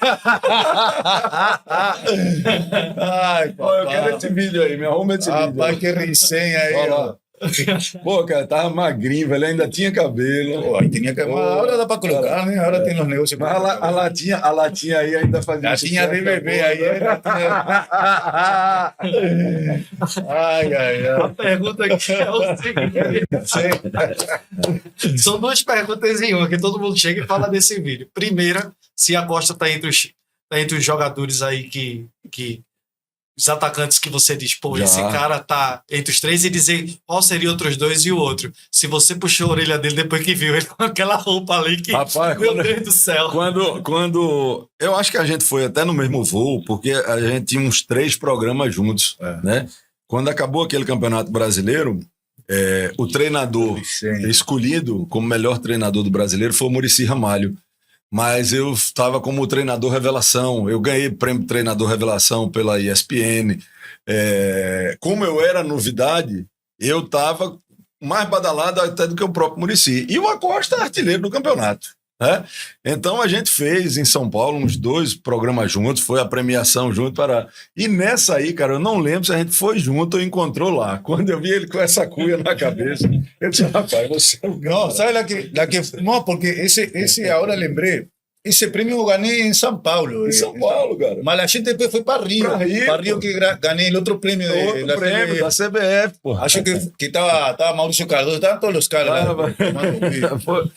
Ai, papai. Eu quero esse vídeo aí, me arruma esse vídeo. Rapaz, que resenha aí, ó. Pô, cara, tava magrinho, velho, ainda tinha cabelo. Pô, aí tinha que... Agora dá pra colocar, né? Agora tem os negócios. Mas a latinha aí ainda fazia. Latinha de bebê aí. Ai. A pergunta aqui é o seguinte. São 2 perguntas em uma, que todo mundo chega e fala desse vídeo. Primeira, se a Costa tá entre os jogadores aí que os atacantes que você diz, esse cara tá entre os 3, e dizer qual seria outros 2 e o outro. Se você puxou a orelha dele depois que viu ele com aquela roupa ali, que, rapaz, meu Deus do céu. Quando eu acho que a gente foi até no mesmo voo, porque a gente tinha uns 3 programas juntos, né? Quando acabou aquele Campeonato Brasileiro, o treinador escolhido como melhor treinador do brasileiro foi o Muricy Ramalho. Mas eu estava como treinador revelação, eu ganhei prêmio treinador revelação pela ESPN. Como eu era novidade, eu estava mais badalado até do que o próprio Muricy. E o Acosta é artilheiro do campeonato. Né? Então a gente fez em São Paulo uns 2 programas juntos, foi a premiação junto para... E nessa aí, cara, eu não lembro se a gente foi junto ou encontrou lá. Quando eu vi ele com essa cuia na cabeça, eu disse, rapaz, você... No, ¿sabes la que? No, porque ese ahora lembré. Esse prêmio eu ganhei em São Paulo. Em São Paulo, cara. Mas a gente depois foi para Rio. Pra Rio, Que ganhei outro prêmio. Outro prêmio da CBF, pô. Acho que tava Maurício Cardoso, estavam todos os caras lá. Foi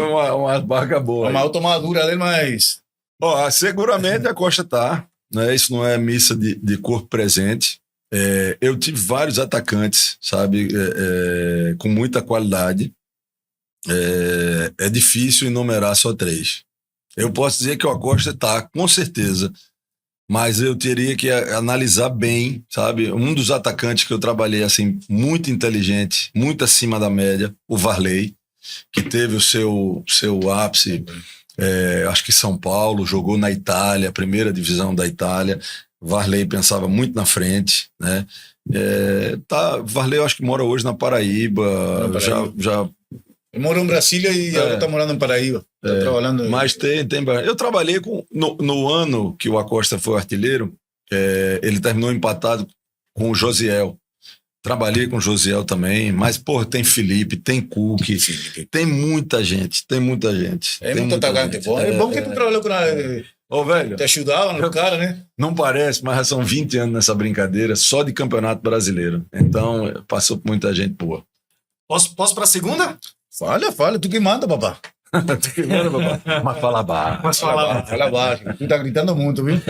uma barca boa. Uma automadura dele, mas... Ó, seguramente a Costa tá, né? Isso não é missa de corpo presente. Eu tive vários atacantes, sabe, com muita qualidade. É difícil enumerar só 3. Eu posso dizer que o Acosta tá, com certeza, mas eu teria que analisar bem, sabe? Um dos atacantes que eu trabalhei, assim, muito inteligente, muito acima da média, o Varley, que teve o seu ápice, acho que São Paulo, jogou na Itália, primeira divisão da Itália. Varley pensava muito na frente, né? Varley, eu acho que mora hoje na Paraíba. Já eu moro em Brasília e agora está morando em Paraíba. Trabalhando. Mas tem. Eu trabalhei no ano que o Acosta foi artilheiro, ele terminou empatado com o Josiel. Trabalhei com o Josiel também, mas, pô, tem Felipe, tem Cook, tem muita gente. É muito atacante, bom. É bom que tu trabalhou com Ô, velho, te ajudava no cara, né? Não parece, mas já são 20 anos nessa brincadeira, só de Campeonato Brasileiro. Então, passou por muita gente boa. Posso para a segunda? Fala, tu que manda, papá. Tu que manda, papá. Mas fala baixo. Fala baixo. Tu tá gritando muito, viu?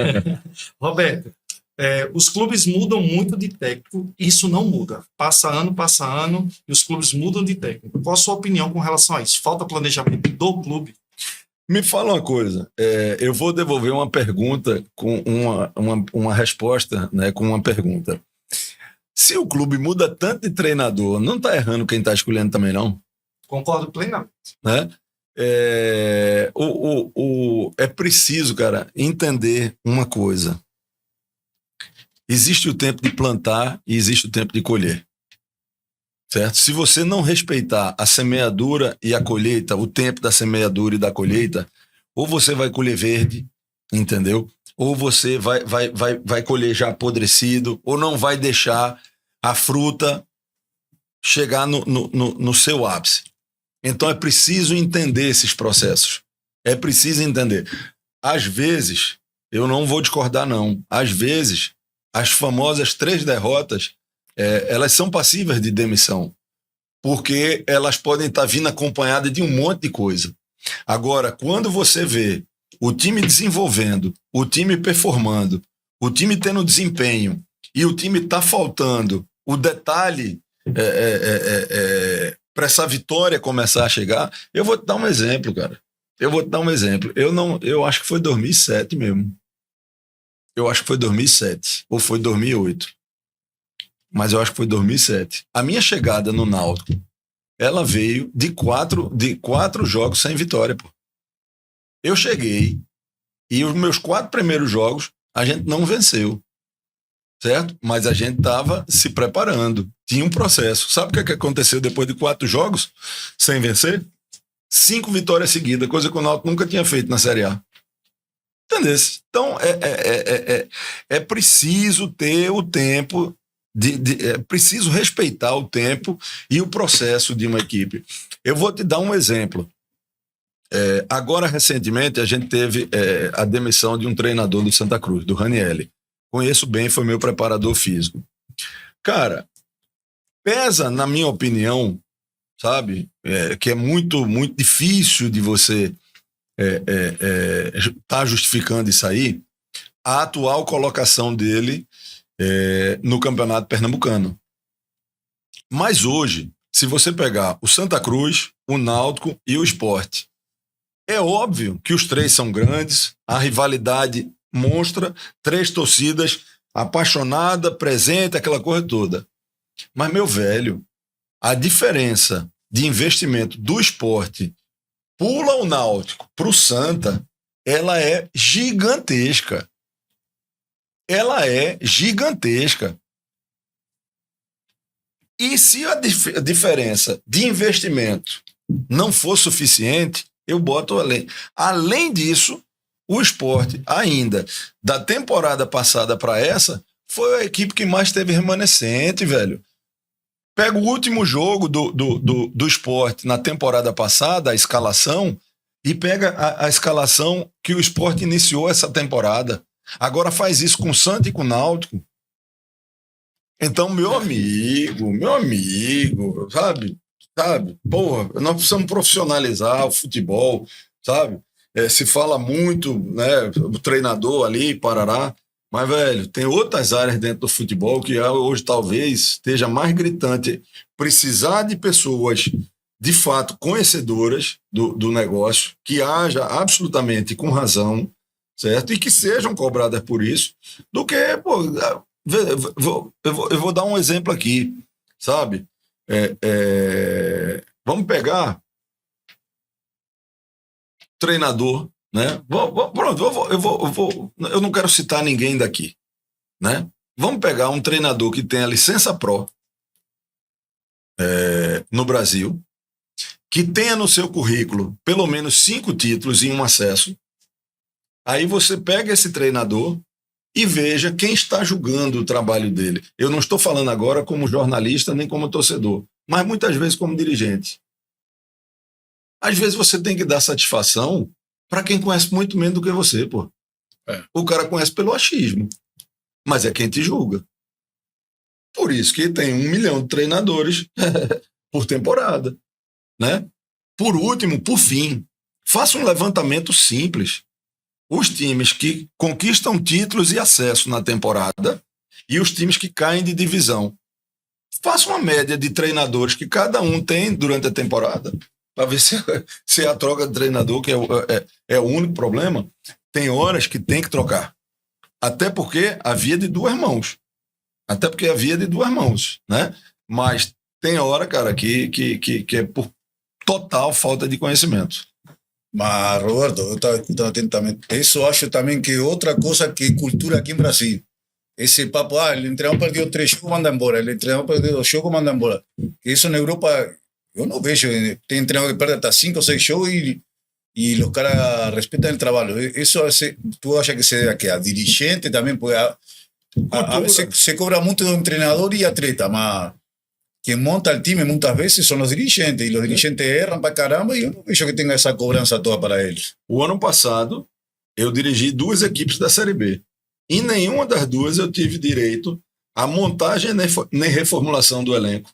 Roberto, os clubes mudam muito de técnico, isso não muda. Passa ano, e os clubes mudam de técnico. Qual a sua opinião com relação a isso? Falta planejamento do clube? Me fala uma coisa, eu vou devolver uma pergunta com uma resposta, né, com uma pergunta. Se o clube muda tanto de treinador, não está errando quem está escolhendo também, não? Concordo plenamente. Né? É preciso, cara, entender uma coisa. Existe o tempo de plantar e existe o tempo de colher. Certo? Se você não respeitar a semeadura e a colheita, o tempo da semeadura e da colheita, ou você vai colher verde, entendeu? Ou você vai colher já apodrecido, ou não vai deixar a fruta chegar no seu ápice. Então é preciso entender esses processos. É preciso entender. Às vezes, eu não vou discordar, não. Às vezes, as famosas 3 derrotas, elas são passíveis de demissão, porque elas podem estar vindo acompanhadas de um monte de coisa. Agora, quando você vê o time desenvolvendo, o time performando, o time tendo desempenho e o time está faltando o detalhe para essa vitória começar a chegar, eu vou te dar um exemplo, cara. Eu acho que foi 2007 mesmo. Eu acho que foi 2007 ou foi 2008. Mas eu acho que foi 2007. A minha chegada no Náutico, ela veio de quatro jogos sem vitória, pô. Eu cheguei e os meus 4 primeiros jogos a gente não venceu, certo? Mas a gente estava se preparando. Tinha um processo. Sabe o que aconteceu depois de 4 jogos sem vencer? 5 vitórias seguidas, coisa que o Náutico nunca tinha feito na Série A. Entendeu? Então, é preciso ter o tempo, é preciso respeitar o tempo e o processo de uma equipe. Eu vou te dar um exemplo. Agora, recentemente, a gente teve a demissão de um treinador do Santa Cruz, do Ranielli. Conheço bem, foi meu preparador físico. Cara, pesa, na minha opinião, sabe, que é muito, muito difícil de você tá justificando isso aí, a atual colocação dele no Campeonato Pernambucano. Mas hoje, se você pegar o Santa Cruz, o Náutico e o Sport, é óbvio que os 3 são grandes, a rivalidade monstra, 3 torcidas apaixonada, presente, aquela coisa toda. Mas, meu velho, a diferença de investimento do Sport pula o Náutico para o Santa, ela é gigantesca. Ela é gigantesca. E se a diferença de investimento não for suficiente, eu boto além. Além disso, o Sport, ainda da temporada passada para essa, foi a equipe que mais teve remanescente, velho. Pega o último jogo do Sport na temporada passada, a escalação, e pega a escalação que o Sport iniciou essa temporada. Agora faz isso com o Santa e com o Náutico. Então, meu amigo, sabe? Porra, nós precisamos profissionalizar o futebol, sabe? Se fala muito, né, o treinador ali, parará, mas, velho, tem outras áreas dentro do futebol que hoje talvez esteja mais gritante precisar de pessoas de fato conhecedoras do negócio, que haja absolutamente com razão, certo? E que sejam cobradas por isso, do que, pô, eu vou dar um exemplo aqui, sabe? Vamos pegar treinador, né? Pronto, eu não quero citar ninguém daqui, né? Vamos pegar um treinador que tem a licença Pro no Brasil, que tenha no seu currículo pelo menos 5 títulos e um acesso. Aí você pega esse treinador e veja quem está julgando o trabalho dele. Eu não estou falando agora como jornalista nem como torcedor, mas muitas vezes como dirigente. Às vezes você tem que dar satisfação para quem conhece muito menos do que você, pô. O cara conhece pelo achismo, mas é quem te julga. Por isso que tem 1 milhão de treinadores por temporada, né? Por último, por fim, faça um levantamento simples. Os times que conquistam títulos e acesso na temporada e os times que caem de divisão. Faça uma média de treinadores que cada um tem durante a temporada, para ver se a troca de treinador, que é o único problema, tem horas que tem que trocar. Até porque havia de duas mãos. Né? Mas tem hora, cara, que é por total falta de conhecimento. Mas, Roberto, eu estava escutando atentamente. Isso acho também que outra coisa que cultura aqui em Brasil. Esse papo, o treinador perdeu 3 jogos, manda embora. O treinador perdeu 2 jogos, manda embora. Isso na Europa, eu não vejo. Tem treinador que perde até 5 ou 6 jogos e os caras respeitam o trabalho. Isso, tu acha que se deve a quê? A dirigente também, porque a veces se cobra muito do treinador e atleta, mas quem monta o time muitas vezes são os dirigentes, e os dirigentes erram pra caramba, e eu não vejo que tenha essa cobrança toda para eles. O ano passado, eu dirigi 2 equipes da Série B. Em nenhuma das 2 eu tive direito à montagem nem reformulação do elenco.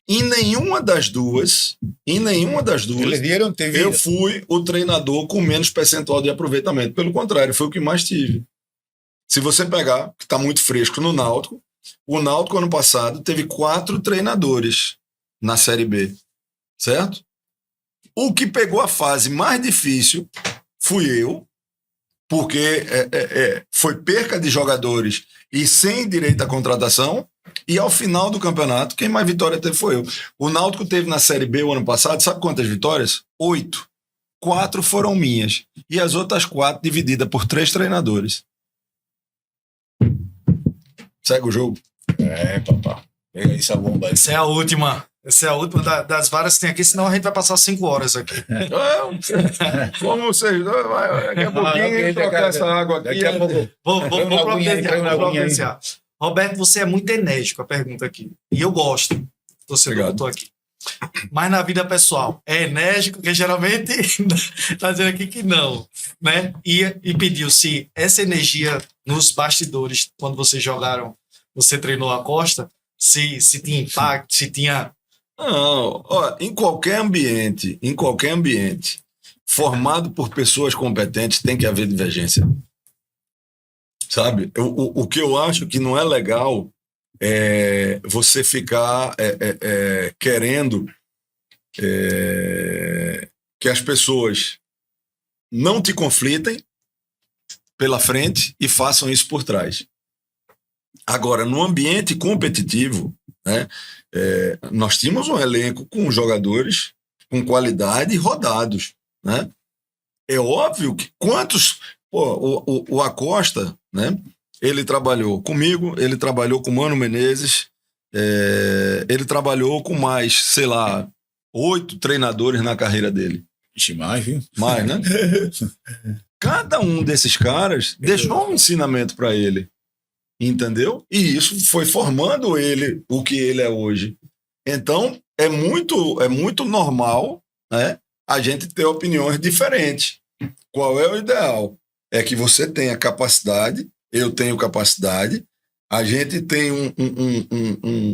Em nenhuma das duas Eles dieron eu fui o treinador com menos percentual de aproveitamento. Pelo contrário, foi o que mais tive. Se você pegar, que está muito fresco no Náutico, o Náutico ano passado teve 4 treinadores na Série B, certo? O que pegou a fase mais difícil fui eu, porque foi perca de jogadores e sem direito à contratação, e ao final do campeonato, quem mais vitória teve foi eu. O Náutico teve na Série B o ano passado, sabe quantas vitórias? 8. 4 foram minhas, e as outras 4 divididas por 3 treinadores. Segue o jogo. Papá. Pega essa bomba aí. Essa é a última das várias que tem aqui, senão a gente vai passar 5 horas aqui. Como vocês dois, daqui a pouquinho trocar essa água aqui. Daqui a pouco. Vou providenciar. Roberto, você é muito enérgico, a pergunta aqui. E eu gosto. Você botou aqui. Mas na vida pessoal, é enérgico, porque geralmente está dizendo aqui que não, né? E pediu se essa energia nos bastidores, quando vocês jogaram, você treinou a Costa, se tinha impacto, se tinha... Não, ó, em qualquer ambiente, formado por pessoas competentes, tem que haver divergência. Sabe? O que eu acho que não é legal é você ficar querendo que as pessoas não te conflitem pela frente e façam isso por trás. Agora, no ambiente competitivo, né, nós tínhamos um elenco com jogadores com qualidade rodados, né? É óbvio que quantos... o Acosta, né? Ele trabalhou comigo, ele trabalhou com o Mano Menezes, ele trabalhou com mais, sei lá, 8 treinadores na carreira dele. Ixi, mais, viu? Mais, né? Cada um desses caras deixou um ensinamento para ele, entendeu? E isso foi formando ele o que ele é hoje. Então, é muito normal, né, a gente ter opiniões diferentes. Qual é o ideal? É que você tenha capacidade, eu tenho capacidade, a gente tem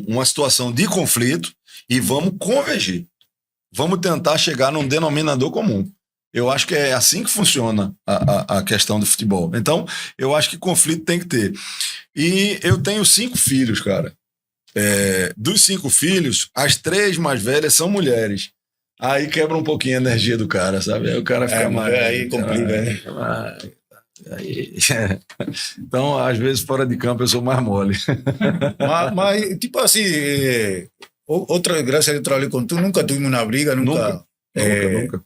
uma situação de conflito e vamos convergir. Vamos tentar chegar num denominador comum. Eu acho que é assim que funciona a questão do futebol. Então, eu acho que conflito tem que ter. E eu tenho 5 filhos, cara. Dos 5 filhos, as 3 mais velhas são mulheres. Aí quebra um pouquinho a energia do cara, sabe? Aí o cara fica mais... Aí complica, né? Então, às vezes, fora de campo, eu sou mais mole. Mas tipo assim, outra, graças a Deus trabalhei com tu, nunca tuvimos uma briga, nunca. Nunca.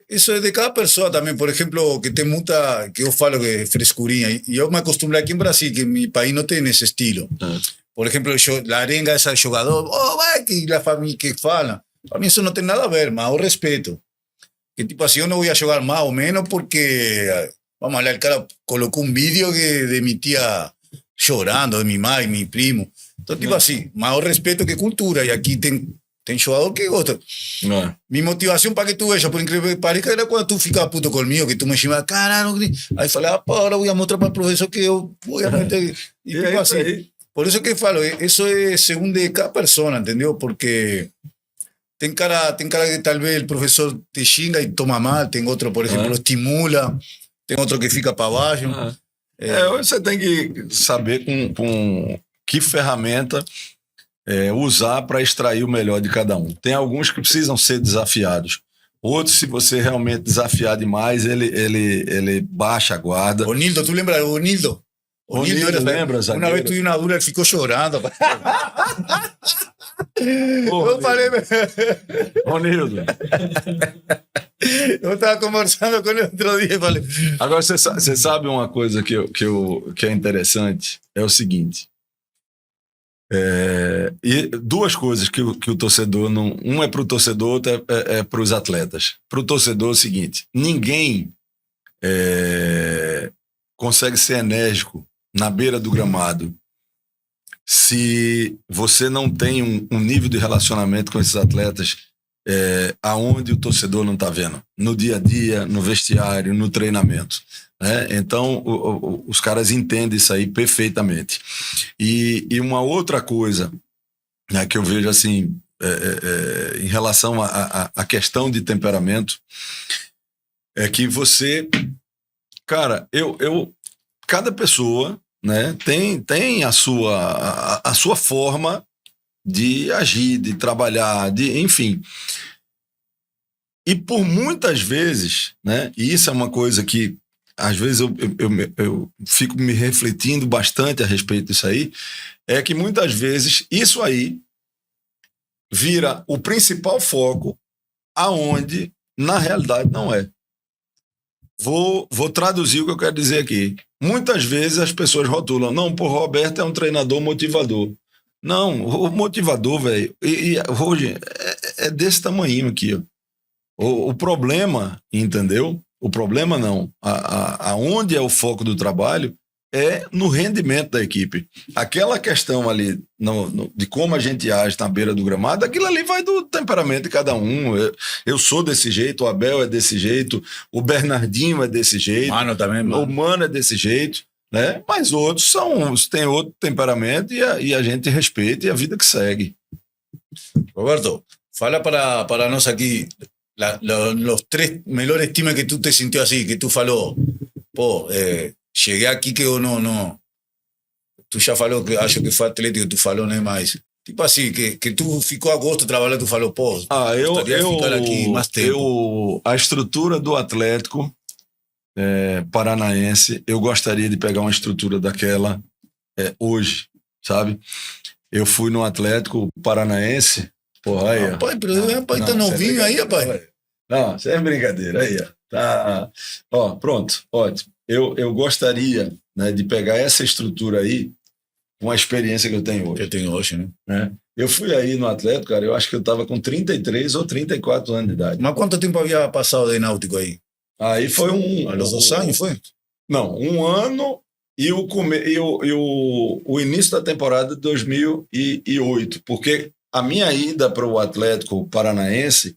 Isso é de cada pessoa também. Por exemplo, que tem muita, que eu falo que é frescurinha. E eu me acostumbrei aqui em Brasil, que mi país não tem esse estilo. Por exemplo, a arenga esse jogador, vai, que a família que fala. Para mim isso não tem nada a ver, mas o respeito. Que tipo assim, eu não vou jogar mais ou menos porque, vamos lá, o cara colocou um vídeo de minha tia chorando, de minha mãe, meu primo. Então, tipo assim, mas o respeito que é cultura. E aqui tem jogador que gosta. Minha motivação para que tu vejas, por incrível que pareça, era quando tu ficava puto comigo, que tu me chamava, caralho. Aí falei, agora vou mostrar para o professor que eu vou meter. E tipo assim, por isso que eu falo, isso é segundo de cada pessoa, entendeu? Porque tem cara que talvez o professor te xinga e toma mal, tem outro, por exemplo, estimula, tem outro que fica para baixo. Você tem que saber com que ferramenta usar para extrair o melhor de cada um. Tem alguns que precisam ser desafiados. Outros, se você realmente desafiar demais, ele baixa a guarda. O Nildo, tu lembra o Nildo? O Nildo lembra, uma vez tu e uma dura, ele ficou chorando. Eu falei... Ô, Nildo. Eu estava conversando com ele outro dia e falei... Agora, você sabe uma coisa que é interessante? É o seguinte. E 2 coisas que o torcedor não... Um é para o torcedor, outro é para os atletas. Para o torcedor é o seguinte: ninguém consegue ser enérgico na beira do gramado se você não tem um nível de relacionamento com esses atletas aonde o torcedor não está vendo. No dia a dia, no vestiário, no treinamento. Então, os caras entendem isso aí perfeitamente. E uma outra coisa, né, que eu vejo assim, em relação à questão de temperamento, é que você... Cara, cada pessoa, né, tem a sua forma de agir, de trabalhar, enfim. E por muitas vezes, né, e isso é uma coisa que às vezes eu fico me refletindo bastante a respeito disso aí, é que muitas vezes isso aí vira o principal foco aonde na realidade não é. Vou traduzir o que eu quero dizer aqui. Muitas vezes as pessoas rotulam, não, pô, Roberto é um treinador motivador. Não, o motivador, velho, hoje é desse tamanho aqui, ó. O problema, entendeu? O problema não. Aonde é o foco do trabalho é no rendimento da equipe. Aquela questão ali de como a gente age na beira do gramado, aquilo ali vai do temperamento de cada um. Eu sou desse jeito, o Abel é desse jeito, o Bernardinho é desse jeito, Mano também, o Mano é desse jeito, né? Mas outros têm outro temperamento e a gente respeita e a vida que segue. Roberto, fala para nós aqui los 3 melhores times que tu te sentiu assim, que tu falou, pô, cheguei aqui que eu não. Tu já falou que acho que foi Atlético, tu falou, né? Mas, tipo assim, que tu ficou a gosto trabalhando, tu falou, pô, gostaria de ficar aqui mais tempo. A estrutura do Atlético Paranaense, eu gostaria de pegar uma estrutura daquela hoje, sabe? Eu fui no Atlético Paranaense, porra, aí. Rapaz, rapaz, tá novinho aí, rapaz. Não, isso é brincadeira, aí, ó. Tá. Ó, pronto, ótimo. Eu gostaria, né, de pegar essa estrutura aí com a experiência que eu tenho hoje. Que eu tenho hoje, né? Eu fui aí no Atlético, cara, eu acho que eu tava com 33 ou 34 anos de idade. Mas quanto tempo havia passado de Náutico aí? Aí foi A los 2 anos, foi? Não, 1 ano e o início da temporada de 2008, porque a minha ida para o Atlético Paranaense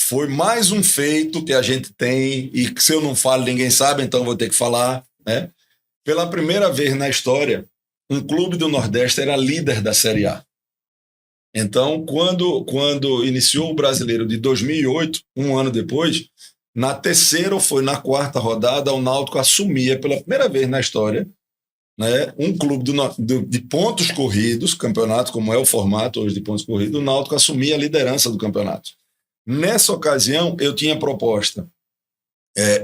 foi mais um feito que a gente tem, e que se eu não falo, ninguém sabe, então vou ter que falar, né? Pela primeira vez na história, um clube do Nordeste era líder da Série A. Então, quando iniciou o Brasileiro de 2008, um ano depois, na terceira ou foi na quarta rodada, o Náutico assumia pela primeira vez na história, né, um clube de pontos corridos, campeonato como é o formato hoje de pontos corridos, o Náutico assumia a liderança do campeonato. Nessa ocasião, eu tinha proposta e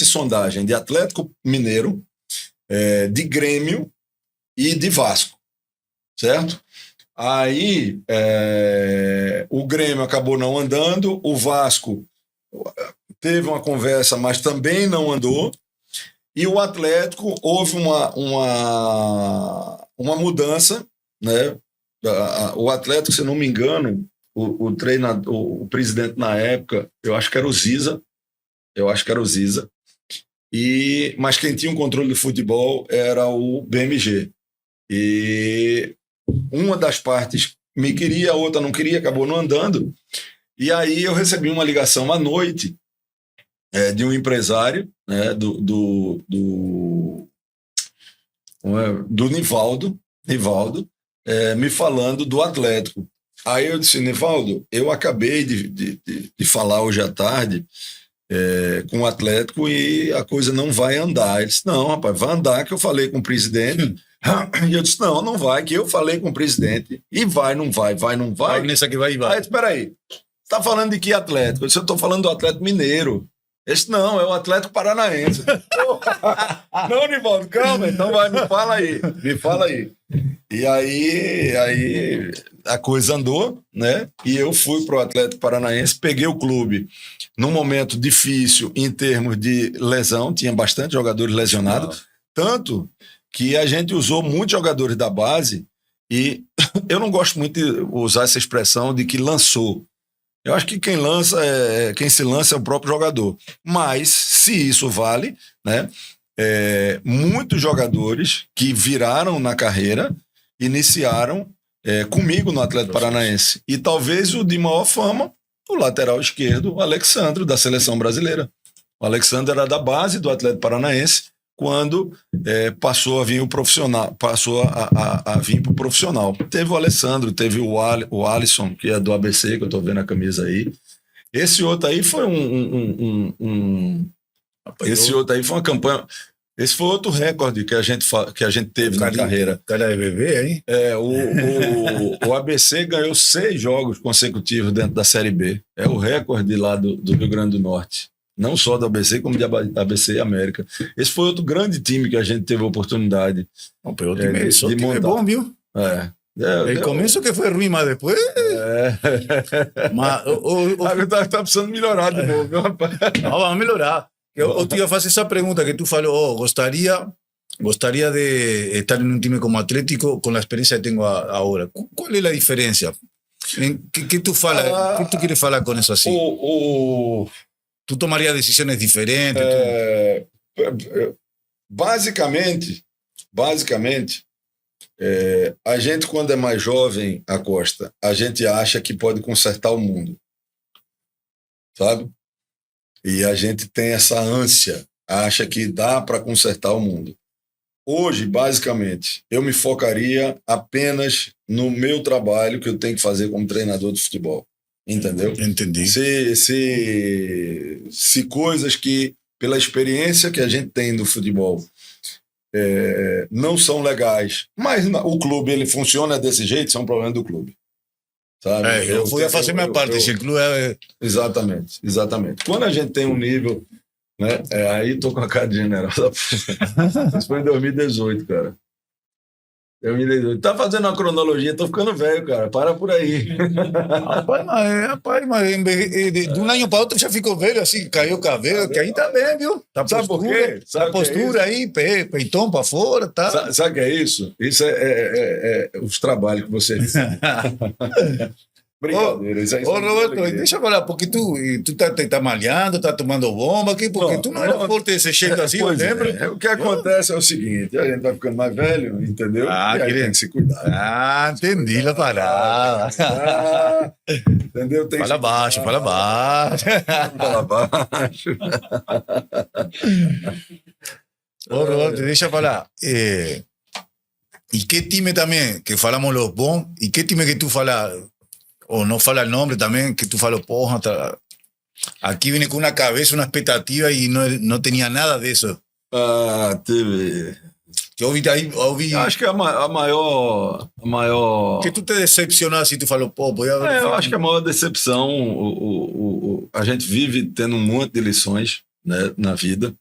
sondagem de Atlético Mineiro, de Grêmio e de Vasco, certo? Aí o Grêmio acabou não andando, o Vasco teve uma conversa, mas também não andou, e o Atlético houve uma mudança, né? O Atlético, se não me engano, o treinador, o presidente na época, eu acho que era o Ziza, mas quem tinha o controle do futebol era o BMG. E uma das partes me queria, a outra não queria, acabou não andando. E aí eu recebi uma ligação à noite de um empresário, né, do Nivaldo, me falando do Atlético. Aí eu disse: Nivaldo, eu acabei de falar hoje à tarde com o Atlético e a coisa não vai andar. Ele disse: não, rapaz, vai andar, que eu falei com o presidente. E eu disse: não vai, que eu falei com o presidente. E não vai. Nessa que vai. Aí eu disse: peraí, você está falando de que Atlético? Eu disse: eu estou falando do Atlético Mineiro. Ele disse: não, é o Atlético Paranaense. Não, Nivaldo, calma, então vai, me fala aí. E aí a coisa andou, né? E eu fui para o Atlético Paranaense, peguei o clube num momento difícil em termos de lesão, tinha bastante jogadores lesionados, tanto que a gente usou muitos jogadores da base, e eu não gosto muito de usar essa expressão de que lançou. Eu acho que quem se lança é o próprio jogador. Mas, se isso vale, né, muitos jogadores que viraram na carreira iniciaram comigo no Atlético Paranaense. E talvez o de maior fama, o lateral esquerdo, o Alexandro, da seleção brasileira. O Alexandro era da base do Atlético Paranaense quando passou a vir o profissional, passou a vir para o profissional. Teve o Alessandro, teve o Alisson, que é do ABC, que eu estou vendo a camisa aí. Esse outro aí foi esse outro aí foi uma campanha. Esse foi outro recorde que a gente teve na carreira. Cara de bebê, hein? O ABC ganhou 6 jogos consecutivos dentro da Série B. É o recorde lá do Rio Grande do Norte. Não só do ABC, como de ABC e América. Esse foi outro grande time que a gente teve a oportunidade de montar. É bom, viu? El começo que foi ruim, mas depois... Tá precisando melhorar de novo, viu, rapaz? Não, vamos melhorar. Eu te ia fazer essa pergunta que tu falou, gostaria de estar em um time como Atlético com a experiência que tenho agora. Qual é a diferença? Que tu fala, que tu queres falar com isso assim? Tu tomaria decisões diferentes? Basicamente, a gente, quando é mais jovem, Acosta, a gente acha que pode consertar o mundo, sabe? E a gente tem essa ânsia, acha que dá para consertar o mundo. Hoje, basicamente, eu me focaria apenas no meu trabalho que eu tenho que fazer como treinador de futebol. Entendeu? Entendi. Se coisas que, pela experiência que a gente tem no futebol, não são legais, mas o clube ele funciona desse jeito, isso é um problema do clube. Sabe? Eu vou fazer minha parte, esse clube Exatamente. Quando a gente tem um nível, né, aí tô com a cara de general. Isso foi em 2018, cara. 2018. Tá fazendo uma cronologia, tô ficando velho, cara. Para por aí. Rapaz, mas de um ano para outro já ficou velho, assim, caiu o cabelo, que aí tá bem, viu? Tá Sabe por quê? Sabe a postura aí, peitão pra fora, tá? Sabe o que é isso? Isso é os trabalhos que você Brincadeira, isso aí Ô, só Roberto, alegria. deixa eu falar, porque tu tá malhando, tá tomando bomba aqui, porque Não, tu não era não. forte desse jeito assim, eu Pois lembro. o que acontece é o seguinte, a gente vai ficando mais velho, entendeu? Ah, e aí queria- tem que se cuidar. Ah, entendi a parada. Ah, entendeu? Tem que Fala se baixo, fala baixo. Fala baixo. Ô, Roberto, deixa eu falar. ¿Y qué time también, que falamos los bons, y qué time que tú falas, o no fala el nombre también, que tú falas, porra, aquí viene con una cabeza, una expectativa y no tenía nada de eso. Ah, teve. Que ouvi Eu acho que a maior. que tú te decepcionas y tú falas, pô, voy a ver. Eu acho que a maior decepção, a gente vive tendo um monte de lições, né, na vida.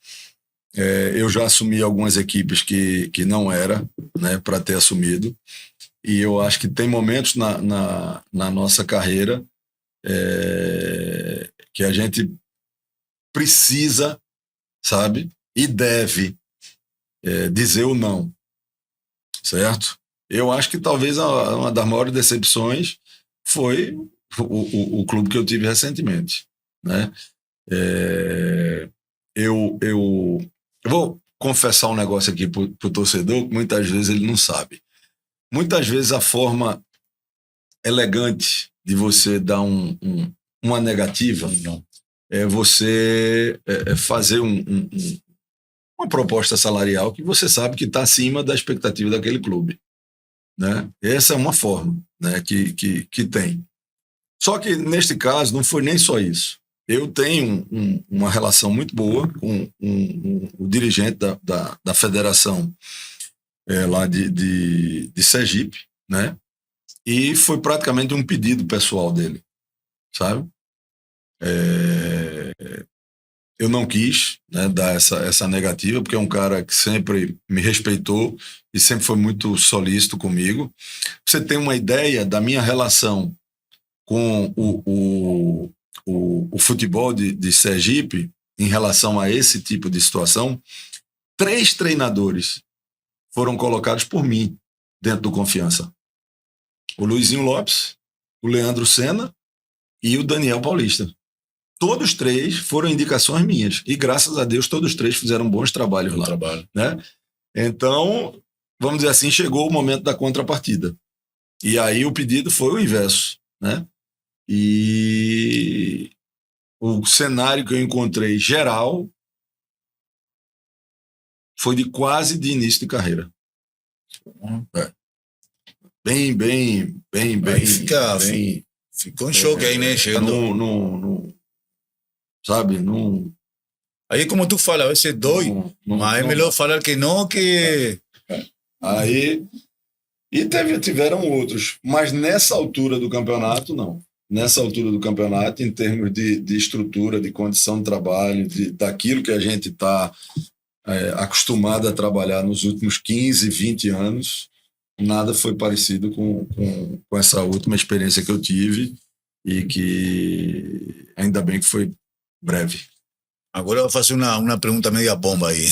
Eu já assumi algumas equipes que não era, né, para ter assumido. E eu acho que tem momentos na nossa carreira que a gente precisa, sabe, e deve dizer o não, certo? Eu acho que talvez uma das maiores decepções foi o clube que eu tive recentemente, né? Eu vou confessar um negócio aqui pro torcedor que muitas vezes ele não sabe. Muitas vezes a forma elegante de você dar uma negativa é você fazer uma proposta salarial que você sabe que está acima da expectativa daquele clube, né? Essa é uma forma, né, que tem. Só que neste caso não foi nem só isso. Eu tenho uma relação muito boa com o dirigente da federação lá de Sergipe, né? E foi praticamente um pedido pessoal dele, sabe? Eu não quis, né, dar essa negativa, porque é um cara que sempre me respeitou e sempre foi muito solícito comigo. Você tem uma ideia da minha relação com o futebol de Sergipe em relação a esse tipo de situação? 3 treinadores foram colocados por mim dentro do Confiança. O Luizinho Lopes, o Leandro Senna e o Daniel Paulista. Todos 3 foram indicações minhas. E, graças a Deus, todos 3 fizeram bons trabalhos lá. Né? Então, vamos dizer assim, chegou o momento da contrapartida. E aí o pedido foi o inverso, né? E o cenário que eu encontrei geral foi de quase de início de carreira. Bem. Ficou em choque aí, né? Chegando. Sabe? Aí, como tu fala, a vezes dói, mas é melhor falar que não, que. Aí. E tiveram outros, mas nessa altura do campeonato, não. Nessa altura do campeonato, em termos de estrutura, de condição de trabalho, daquilo que a gente está acostumado a trabalhar nos últimos 15, 20 anos, nada foi parecido com essa última experiência que eu tive e que ainda bem que foi breve. Agora eu vou fazer uma pergunta media bomba aí.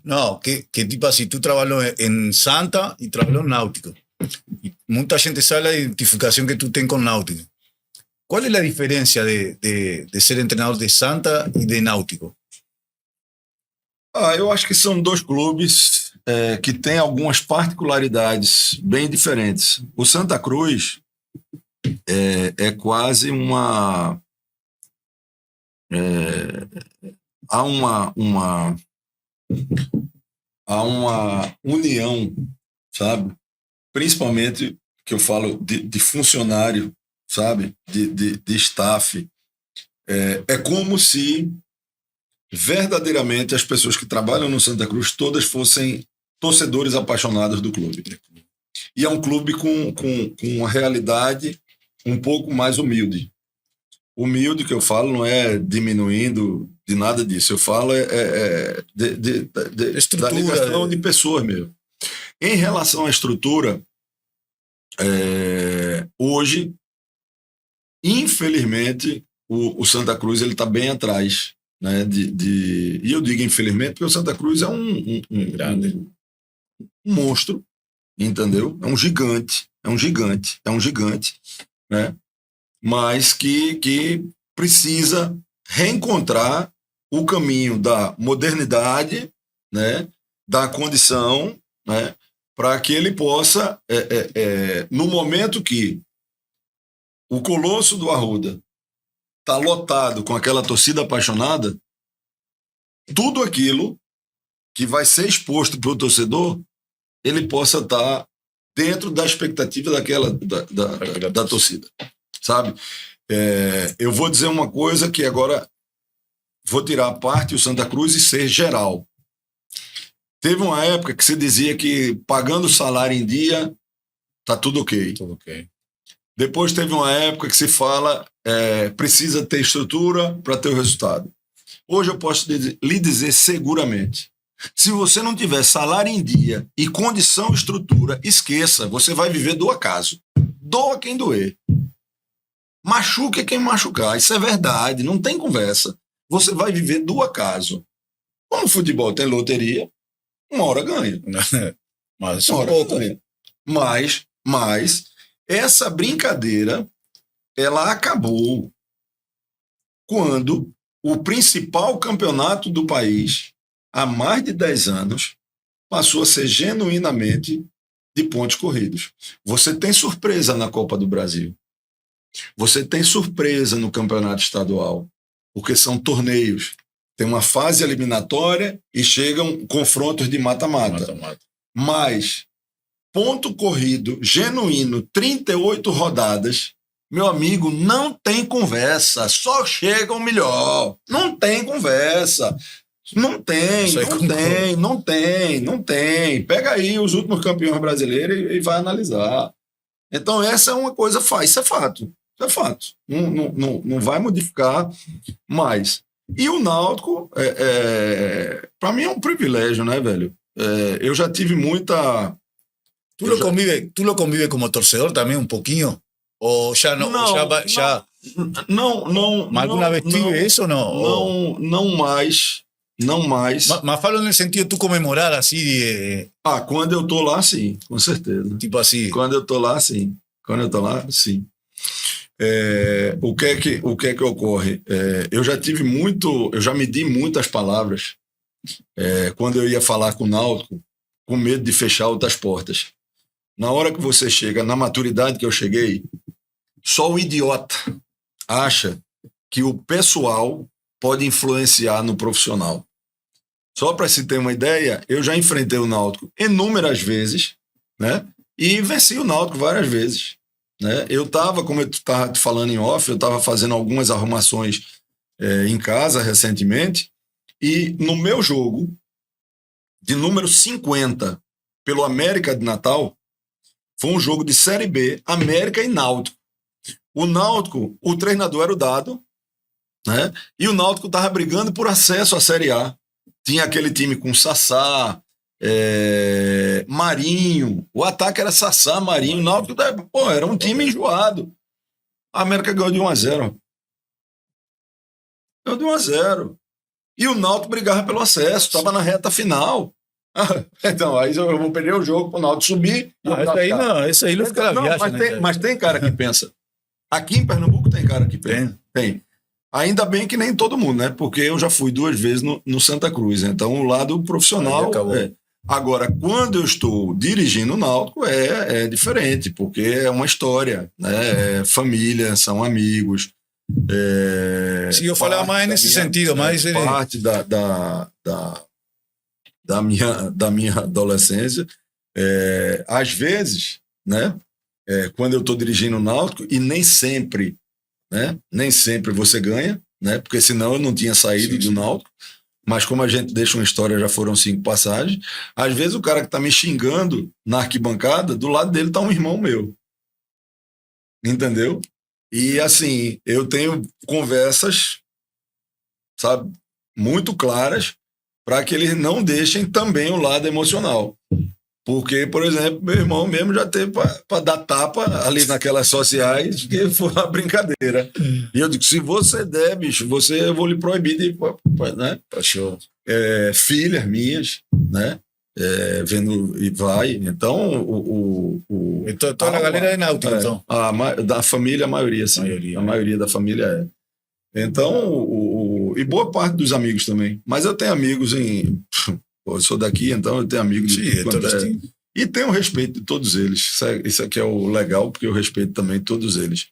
Não, que tipo assim, tu trabalhou em Santa e trabalhou em Náutico. E muita gente sabe a identificação que tu tem com Náutico. Qual é a diferença de ser treinador de Santa e de Náutico? Eu acho que são 2 clubes que têm algumas particularidades bem diferentes. O Santa Cruz é quase uma... há uma união, sabe? Principalmente que eu falo de funcionário, sabe? De staff. É como se verdadeiramente as pessoas que trabalham no Santa Cruz todas fossem torcedores apaixonados do clube. E é um clube com uma realidade um pouco mais humilde. Humilde que eu falo não é diminuindo de nada disso. Eu falo da ligação de pessoas mesmo. Em relação à estrutura, hoje, infelizmente, o Santa Cruz ele está bem atrás, né? E eu digo infelizmente porque o Santa Cruz é um monstro, entendeu? É um gigante, é um gigante, né? Mas que precisa reencontrar o caminho da modernidade, né? Da condição, né? Para que ele possa, no momento que o Colosso do Arruda está lotado com aquela torcida apaixonada, tudo aquilo que vai ser exposto para o torcedor, ele possa estar dentro da expectativa da torcida, sabe? Eu vou dizer uma coisa que agora vou tirar a parte o Santa Cruz e ser geral. Teve uma época que se dizia que pagando o salário em dia tá tudo ok. Tudo ok. Depois teve uma época que se fala precisa ter estrutura para ter o resultado. Hoje eu posso lhe dizer seguramente, se você não tiver salário em dia e condição e estrutura, esqueça, você vai viver do acaso. Doa quem doer. Machuque quem machucar. Isso é verdade, não tem conversa. Você vai viver do acaso. Como o futebol tem loteria, uma hora ganha. Mas Uma hora ganha. Mas essa brincadeira, ela acabou quando o principal campeonato do país, há mais de 10 anos, passou a ser genuinamente de pontos corridos. Você tem surpresa na Copa do Brasil. Você tem surpresa no campeonato estadual, porque são torneios. Tem uma fase eliminatória e chegam confrontos de mata-mata. Mas ponto corrido, genuíno, 38 rodadas, meu amigo, não tem conversa, só chega o melhor. Não tem conversa. Não tem. Pega aí os últimos campeões brasileiros e vai analisar. Então essa é uma coisa, isso é fato. Não vai modificar mais. E o Náutico, para mim é um privilégio, né, velho? Eu já tive muita... ¿Tú lo convives como torcedor también un poquinho? ¿O ya no? Não. ¿Alguna vez vive eso o no? Não mais. Mas falo no sentido de tu comemorar assim. Quando eu tô lá, sim, com certeza. Tipo assim. Quando eu tô lá, sim. O que é que ocorre? Eu já medi muitas palavras quando eu ia falar com o Náutico, com medo de fechar outras portas. Na hora que você chega, na maturidade que eu cheguei, só o idiota acha que o pessoal pode influenciar no profissional. Só para se ter uma ideia, eu já enfrentei o Náutico inúmeras vezes, né? E venci o Náutico várias vezes, né? Eu estava, como eu estava te falando em off, eu estava fazendo algumas arrumações em casa recentemente, e no meu jogo, de número 50, pelo América de Natal, foi um jogo de Série B, América e Náutico. O Náutico, o treinador era o Dado, né? E o Náutico estava brigando por acesso à Série A. Tinha aquele time com Sassá, Marinho. O ataque era Sassá, Marinho. O Náutico era um time enjoado. A América ganhou de 1-0. Ganhou de 1-0. E o Náutico brigava pelo acesso, estava na reta final. Então, aí eu vou perder o jogo para o Náutico subir. Isso aí não fica na viagem. Mas tem cara que pensa. Aqui em Pernambuco tem cara que pensa. Tem. Ainda bem que nem todo mundo, né? Porque eu já fui 2 vezes no Santa Cruz. Então, o lado profissional... Agora, quando eu estou dirigindo o Náutico, é diferente, porque é uma história, né? É família, são amigos. Sim, eu falava mais nesse sentido, mas... Parte da minha adolescência. Às vezes, né? Quando eu estou dirigindo o Náutico, e nem sempre, né? Nem sempre você ganha, né? Porque senão eu não tinha saído do Náutico. Mas como a gente deixa uma história, já foram 5 passagens, às vezes o cara que está me xingando na arquibancada, do lado dele está um irmão meu. Entendeu? E assim, eu tenho conversas, sabe, muito claras para que eles não deixem também o lado emocional. Porque, por exemplo, meu irmão mesmo já teve para dar tapa ali naquelas sociais, que foi uma brincadeira. E eu digo, se você der, bicho, eu vou lhe proibir de ir, né? Show. Filhas minhas, né? vendo e vai. Então, Então, toda a galera é náutica, então. Da família, a maioria, sim. A maioria da família é. Então, e boa parte dos amigos também. Mas eu tenho amigos eu sou daqui, então eu tenho amigos. E tenho respeito de todos eles. Isso aqui é o legal, porque eu respeito também todos eles.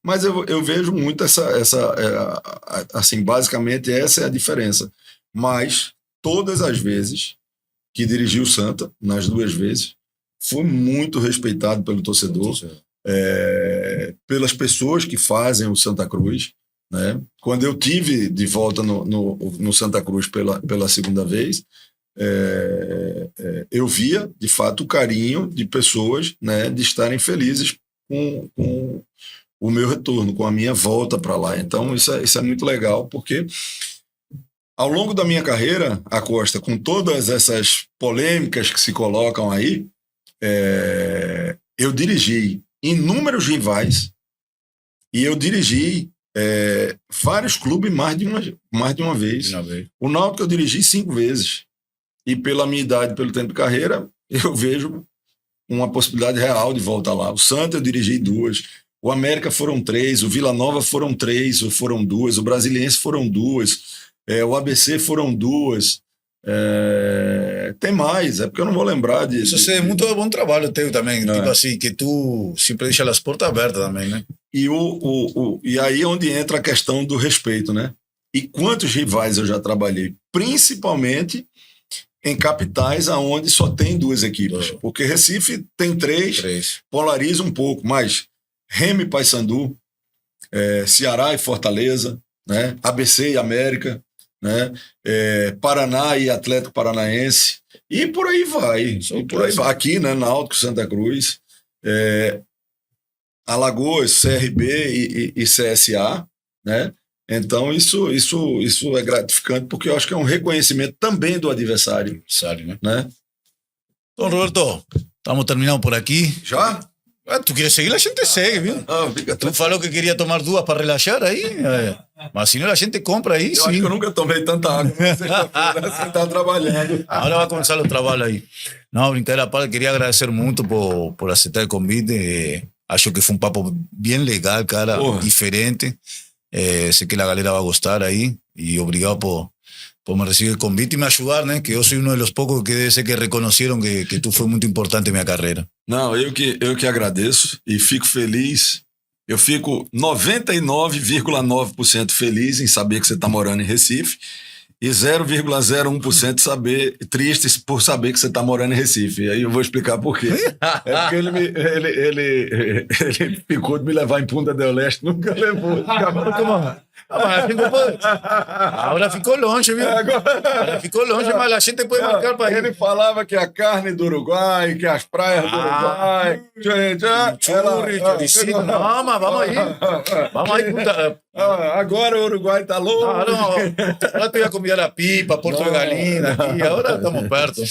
Mas eu vejo muito assim, basicamente essa é a diferença. Mas todas as vezes que dirigi o Santa, nas 2 vezes, foi muito respeitado pelo torcedor, pelas pessoas que fazem o Santa Cruz, né? Quando eu tive de volta no Santa Cruz pela segunda vez, eu via, de fato, o carinho de pessoas, né, de estarem felizes com o meu retorno, com a minha volta para lá. Então, isso é muito legal, porque ao longo da minha carreira, Acosta, com todas essas polêmicas que se colocam aí, eu dirigi inúmeros rivais e eu dirigi vários clubes mais de uma vez. O Náutico eu dirigi 5 vezes. E pela minha idade, pelo tempo de carreira, eu vejo uma possibilidade real de voltar lá. O Santa eu dirigi 2, o América foram 3, o Vila Nova foram 3 ou foram 2, o Brasiliense foram 2, o ABC foram 2. Tem mais, porque eu não vou lembrar disso. Isso é muito bom trabalho teu também, tipo assim, que tu sempre deixa as portas abertas também, né? E aí é onde entra a questão do respeito, né? E quantos rivais eu já trabalhei, principalmente em capitais aonde só tem 2 equipes, porque Recife tem 3, polariza um pouco, mas Remo e Paysandu, Ceará e Fortaleza, né? ABC e América, né? Paraná e Atlético Paranaense, e por aí vai. Aqui, né? Náutico, Santa Cruz, Alagoas, CRB e CSA, né? Então, isso é gratificante, porque eu acho que é um reconhecimento também do adversário. Né? Então, Roberto, estamos terminando por aqui. Já? Tu queres seguir, a gente segue, viu? Tu falou que queria tomar 2 para relaxar aí, mas se não, a gente compra aí, eu acho que eu nunca tomei tanta água. Você está trabalhando. Agora vai começar o trabalho aí. Não, brincadeira, Paulo, queria agradecer muito por aceitar o convite. Acho que foi um papo bem legal, cara, diferente. Sei que a galera vai gostar aí, e obrigado por me recibir el convite y me ayudar, né? Que eu sou um dos poucos que deve ser que reconheceram que tu foi muito importante em minha carreira. Não, eu que agradeço e fico feliz. Eu fico 99,9% feliz em saber que você está morando em Recife e 0,01% tristes por saber que você está morando em Recife. Aí eu vou explicar por quê. É porque ele ficou de me levar em Punta del Este, nunca levou. Agora ficou longe, viu? Agora ficou longe, mas a gente pode marcar para ir. Ele falava que a carne do Uruguai, que as praias do Uruguai. Não, mas vamos aí. Vamos aí. Agora o Uruguai tá louco. Agora tu ia comer a pipa, Porto de Galinha, aqui. Agora estamos perto.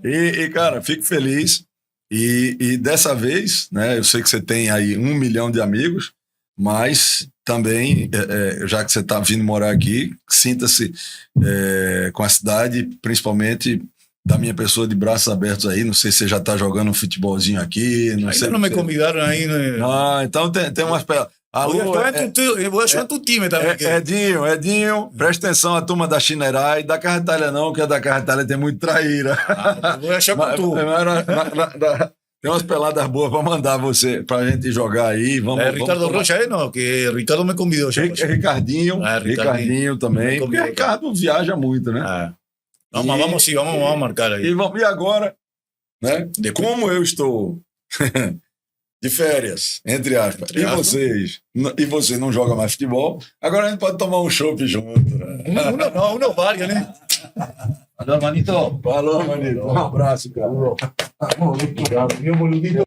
E, cara, fico feliz. E dessa vez, né, eu sei que você tem aí 1 milhão de amigos, mas também, já que você está vindo morar aqui, sinta-se com a cidade, principalmente da minha pessoa, de braços abertos aí. Não sei se você já está jogando um futebolzinho aqui. Ainda não me convidaram aí, né? Então tem umas... Eu vou achar tu time também. Edinho, presta atenção, a turma da Chinerai, da Carra Itália não, porque a da Carra Itália tem muito traíra. Eu vou achar com tu. Tem umas peladas boas pra mandar você, pra gente jogar aí. Ricardo Rocha aí não, que Ricardo me convidou. Ricardinho também. Porque Ricardo viaja muito, né? Não, mas vamos marcar aí. E agora, né? Como eu estou de férias, entre aspas, e você não joga mais futebol, agora a gente pode tomar um chopp junto. Né? Não varia, né? Falou, manito. Um abraço, cara. Obrigado, meu boludinho.